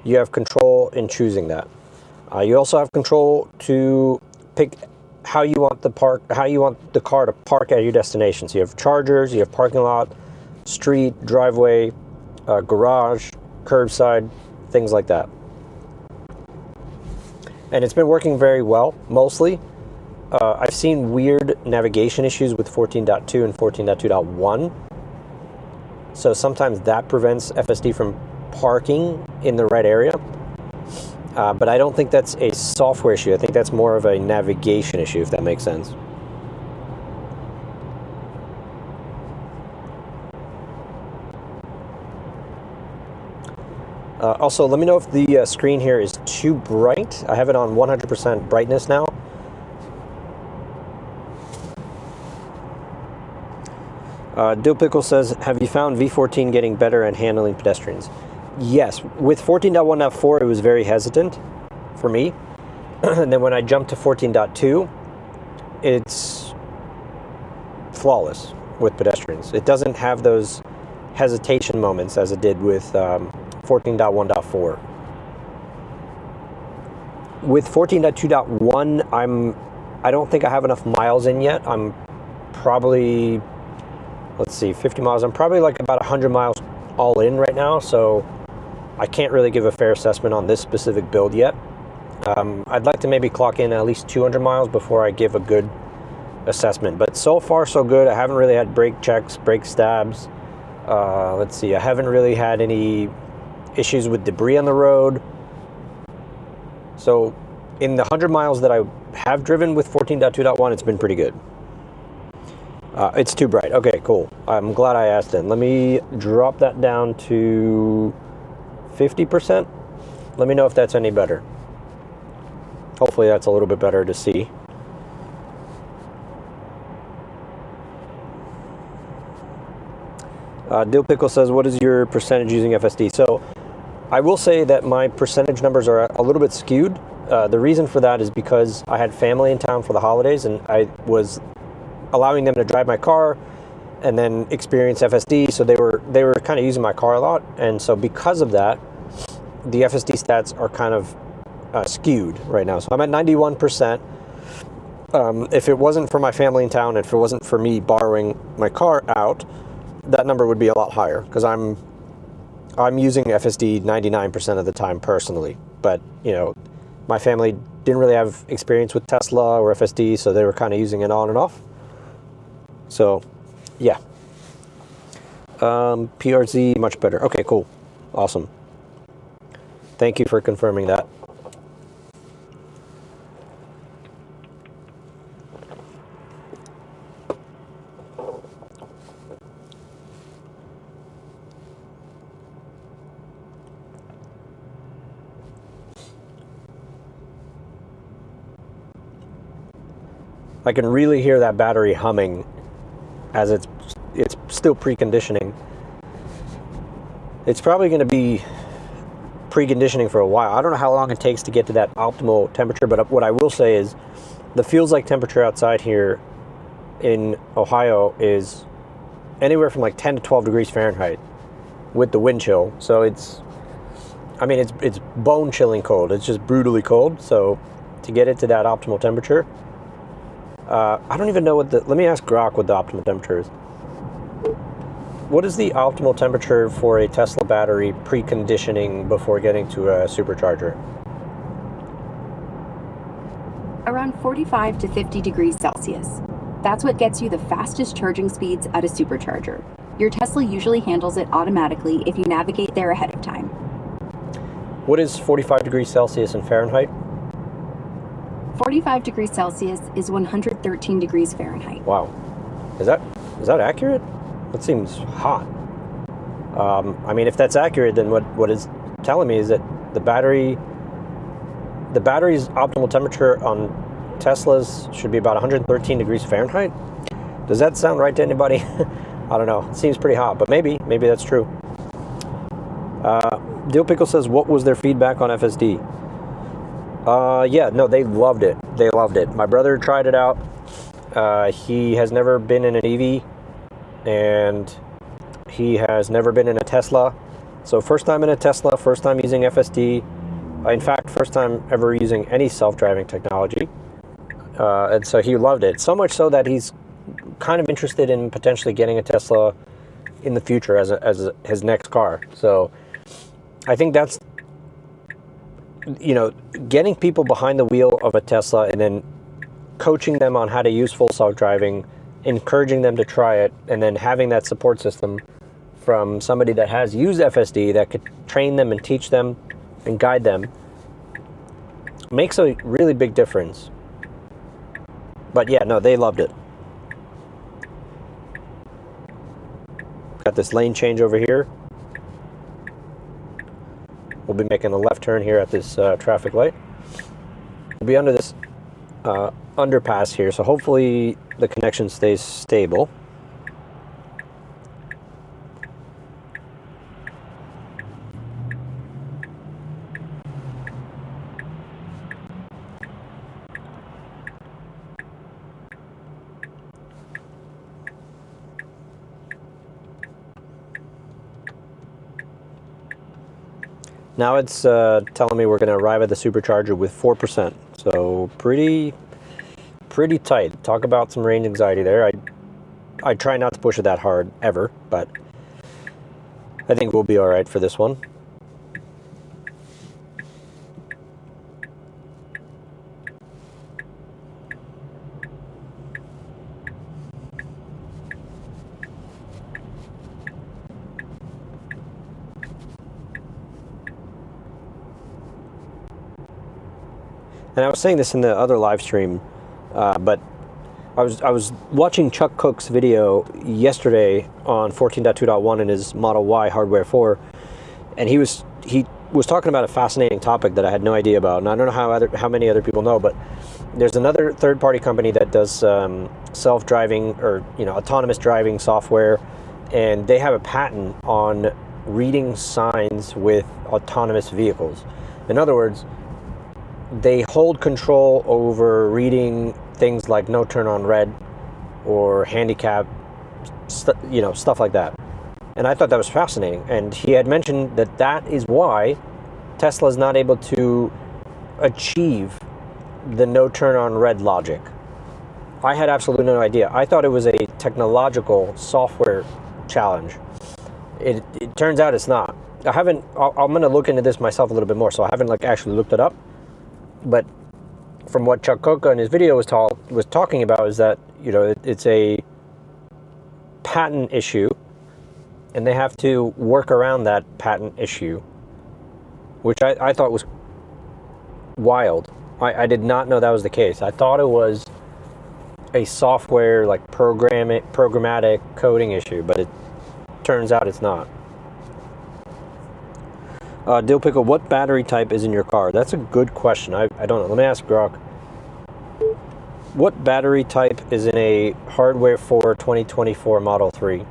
you have control in choosing that. You also have control to pick how you want the car to park at your destination. So you have chargers, you have parking lot, street, driveway, garage, curbside, things like that. And it's been working very well, mostly. I've seen weird navigation issues with 14.2 and 14.2.1. So sometimes that prevents FSD from parking in the right area. But I don't think that's a software issue. I think that's more of a navigation issue, if that makes sense. Also, let me know if the screen here is too bright. I have it on 100% brightness now. Dill Pickle says, have you found V14 getting better at handling pedestrians? Yes. With 14.1.4, it was very hesitant for me. And then when I jumped to 14.2, it's flawless with pedestrians. It doesn't have those hesitation moments as it did with 14.1.4. With 14.2.1, I don't think I have enough miles in yet. I'm probably, let's see, 50 miles. I'm probably like about 100 miles all in right now, so I can't really give a fair assessment on this specific build yet. I'd like to maybe clock in at least 200 miles before I give a good assessment. But so far, so good. I haven't really had brake checks, brake stabs. Let's see, I haven't really had any issues with debris on the road. So in the 100 miles that I have driven with 14.2.1, it's been pretty good. It's too bright. Okay, cool. I'm glad I asked then. Let me drop that down to 50%. Let me know if that's any better. Hopefully that's a little bit better to see. Dill Pickle says, what is your percentage using FSD? So I will say that my percentage numbers are a little bit skewed. The reason for that is because I had family in town for the holidays, and I was allowing them to drive my car and then experience FSD. So they were kind of using my car a lot. And so because of that, the FSD stats are kind of skewed right now. So I'm at 91%. If it wasn't for my family in town, if it wasn't for me borrowing my car out, that number would be a lot higher, because I'm using FSD 99% of the time personally. But, you know, my family didn't really have experience with Tesla or FSD, so they were kind of using it on and off. So, yeah. PRZ, much better. Okay, cool. Awesome. Thank you for confirming that. I can really hear that battery humming as it's still preconditioning. It's probably going to be preconditioning for a while. I don't know how long it takes to get to that optimal temperature, but what I will say is the feels like temperature outside here in Ohio is anywhere from like 10 to 12 degrees Fahrenheit with the wind chill. So it's bone chilling cold. It's just brutally cold. So to get it to that optimal temperature, I don't even know let me ask Grok what the optimal temperature is. What is the optimal temperature for a Tesla battery preconditioning before getting to a supercharger? Around 45 to 50 degrees Celsius. That's what gets you the fastest charging speeds at a supercharger. Your Tesla usually handles it automatically if you navigate there ahead of time. What is 45 degrees Celsius in Fahrenheit? 45 degrees Celsius is 113 degrees Fahrenheit. Wow. Is that accurate? That seems hot. I mean, if that's accurate, then what it's telling me is that the battery's optimal temperature on Teslas should be about 113 degrees Fahrenheit. Does that sound right to anybody? I don't know. It seems pretty hot, but maybe that's true. Dill Pickle says, what was their feedback on FSD? Yeah, no, they loved it. They loved it. My brother tried it out. He has never been in an EV, and he has never been in a Tesla. So first time in a Tesla, first time using FSD. In fact, first time ever using any self-driving technology. And so he loved it. So much so that he's kind of interested in potentially getting a Tesla in the future as his next car. So I think that's, getting people behind the wheel of a Tesla and then coaching them on how to use full self-driving, encouraging them to try it, and then having that support system from somebody that has used FSD that could train them and teach them and guide them makes a really big difference. But yeah, no, they loved it. Got this lane change over here. We'll be making a left turn here at this traffic light. We'll be under this underpass here, so hopefully the connection stays stable. Now it's telling me we're going to arrive at the supercharger with 4%. So pretty tight. Talk about some range anxiety there. I try not to push it that hard ever, but I think we'll be all right for this one. And I was saying this in the other live stream, but I was watching Chuck Cook's video yesterday on 14.2.1 in his Model Y Hardware 4, and he was talking about a fascinating topic that I had no idea about, and I don't know how many other people know, but there's another third-party company that does self-driving or autonomous driving software, and they have a patent on reading signs with autonomous vehicles. In other words, they hold control over reading things like no turn on red or handicap, stuff like that. And I thought that was fascinating. And he had mentioned that is why Tesla is not able to achieve the no turn on red logic. I had absolutely no idea. I thought it was a technological software challenge. It turns out it's not. I'm going to look into this myself a little bit more, so I haven't actually looked it up. But from what Chuck Cook in his video was talking about is that it's a patent issue, and they have to work around that patent issue, which I thought was wild. I did not know that was the case. I thought it was a software programmatic coding issue, but it turns out it's not. Dill Pickle, what battery type is in your car? That's a good question. I don't know. Let me ask Grok. What battery type is in a Hardware 4 2024 Model 3?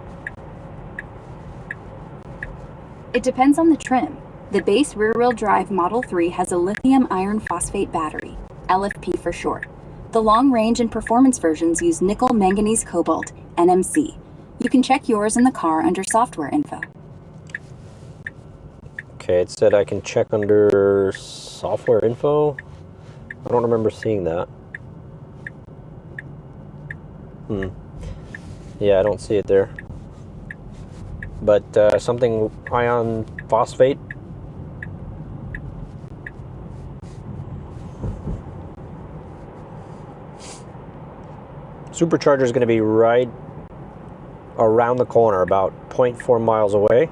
It depends on the trim. The base rear-wheel drive Model 3 has a lithium iron phosphate battery, LFP for short. The long-range and performance versions use nickel manganese cobalt, NMC. You can check yours in the car under software info. Okay, it said I can check under software info. I don't remember seeing that. Yeah, I don't see it there. But something iron phosphate. Supercharger is going to be right around the corner, about 0.4 miles away.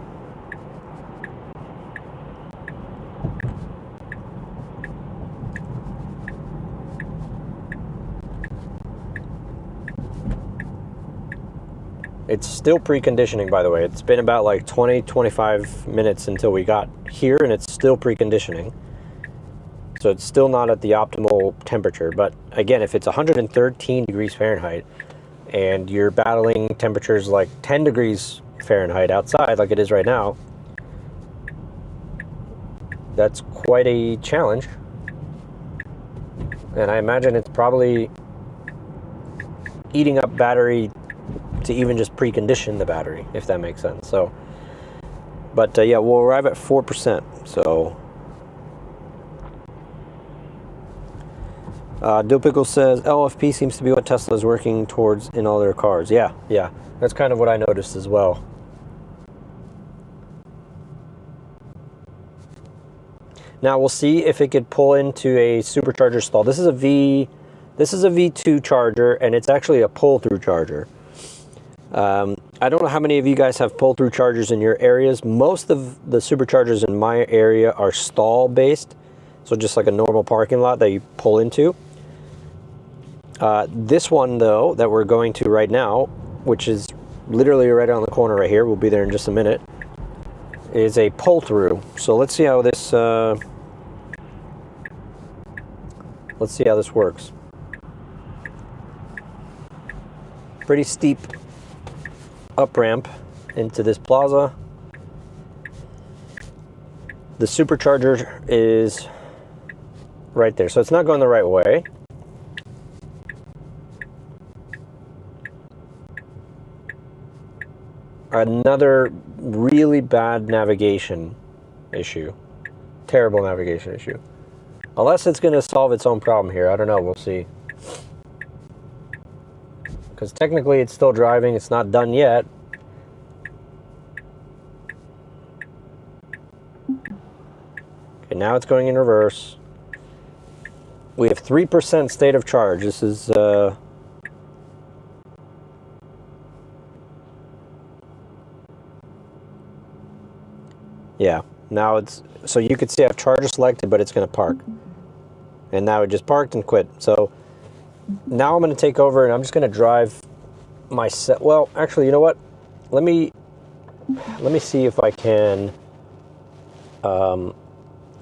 It's still preconditioning, by the way. It's been about like 20-25 minutes until we got here, and it's still preconditioning. So it's still not at the optimal temperature. But again, if it's 113 degrees Fahrenheit and you're battling temperatures like 10 degrees Fahrenheit outside like it is right now, that's quite a challenge. And I imagine it's probably eating up battery to even just precondition the battery, if that makes sense. So, but yeah, we'll arrive at 4%. So, Dill Pickle says LFP seems to be what Tesla is working towards in all their cars. Yeah, that's kind of what I noticed as well. Now we'll see if it could pull into a supercharger stall. This is a V2 charger, and it's actually a pull-through charger. I don't know how many of you guys have pull-through chargers in your areas. Most of the superchargers in my area are stall-based, so just like a normal parking lot that you pull into. This one, though, that we're going to right now, which is literally right on the corner right here, we'll be there in just a minute, is a pull-through. So let's see how this works. Pretty steep up ramp into this plaza. The supercharger is right there, so it's not going the right way. Another really bad navigation issue. Terrible navigation issue. Unless it's going to solve its own problem here. I don't know. We'll see. Because technically it's still driving. It's not done yet. Okay, now it's going in reverse. We have 3% state of charge. This is... yeah, now it's... So you could see I have charger selected, but it's going to park. And now it just parked and quit. So now I'm going to take over and I'm just going to drive my set. Well, actually, you know what? Let me see if I can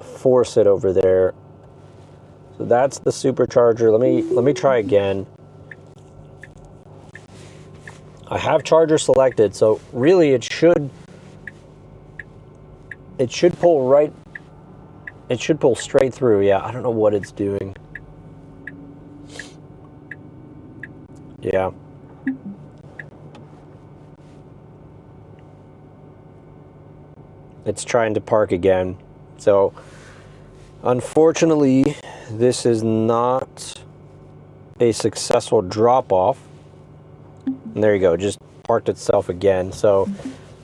force it over there. So that's the supercharger. Let me try again. I have charger selected, so really it should pull right. It should pull straight through. Yeah, I don't know what it's doing. Yeah. It's trying to park again. So, unfortunately, this is not a successful drop-off. And there you go, just parked itself again. So,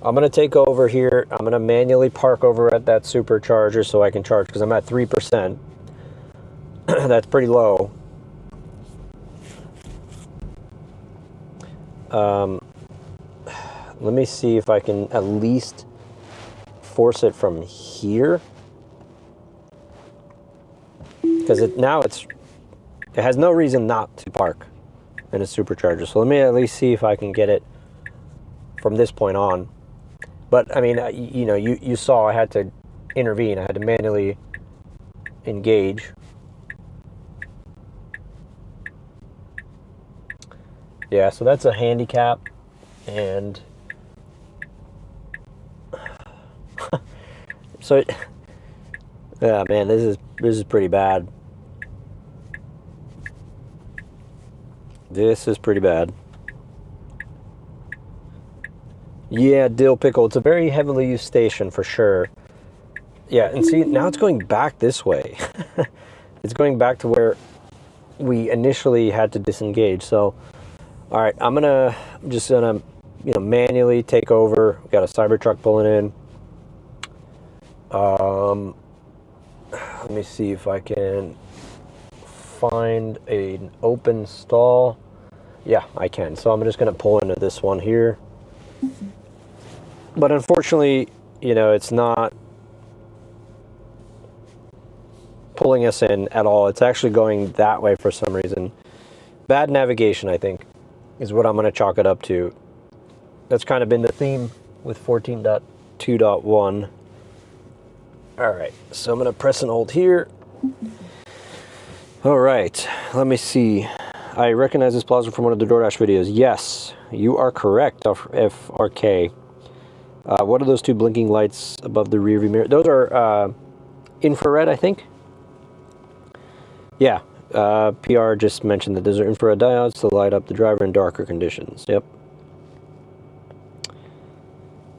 I'm going to take over here. I'm going to manually park over at that supercharger so I can charge, because I'm at 3%. That's pretty low. Let me see if I can at least force it from here. Because it has no reason not to park in a supercharger. So let me at least see if I can get it from this point on. But I mean, you saw I had to intervene. I had to manually engage. Yeah, so that's a handicap, and so yeah, man, this is pretty bad. This is pretty bad. Yeah, Dill Pickle. It's a very heavily used station for sure. Yeah, and see, now it's going back this way. It's going back to where we initially had to disengage. So, all right, I'm just gonna manually take over. We've got a Cybertruck pulling in. Let me see if I can find an open stall. Yeah, I can. So I'm just gonna pull into this one here. But unfortunately, it's not pulling us in at all. It's actually going that way for some reason. Bad navigation, I think, is what I'm going to chalk it up to. That's kind of been the theme with 14.2.1. All right, so I'm gonna press and hold here. All right, let me see. I recognize this plaza from one of the DoorDash videos. Yes, you are correct, FRK. What are those two blinking lights above the rearview mirror? Those are infrared, I think. Yeah, PR just mentioned that those are infrared diodes to light up the driver in darker conditions. Yep.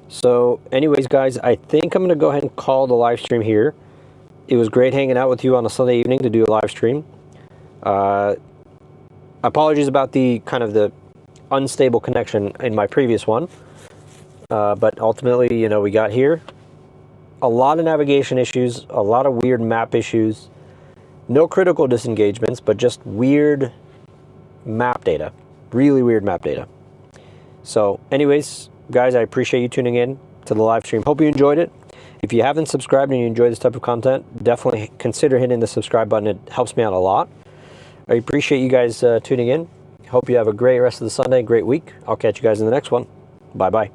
So anyways, guys, I think I'm going to go ahead and call the live stream here. It was great hanging out with you on a Sunday evening to do a live stream. Apologies about the kind of the unstable connection in my previous one. But ultimately, you know, we got here. A lot of navigation issues, a lot of weird map issues. No critical disengagements, but just weird map data. Really weird map data. So anyways, guys, I appreciate you tuning in to the live stream. Hope you enjoyed it. If you haven't subscribed and you enjoy this type of content, definitely consider hitting the subscribe button. It helps me out a lot. I appreciate you guys tuning in. Hope you have a great rest of the Sunday, great week. I'll catch you guys in the next one. Bye-bye.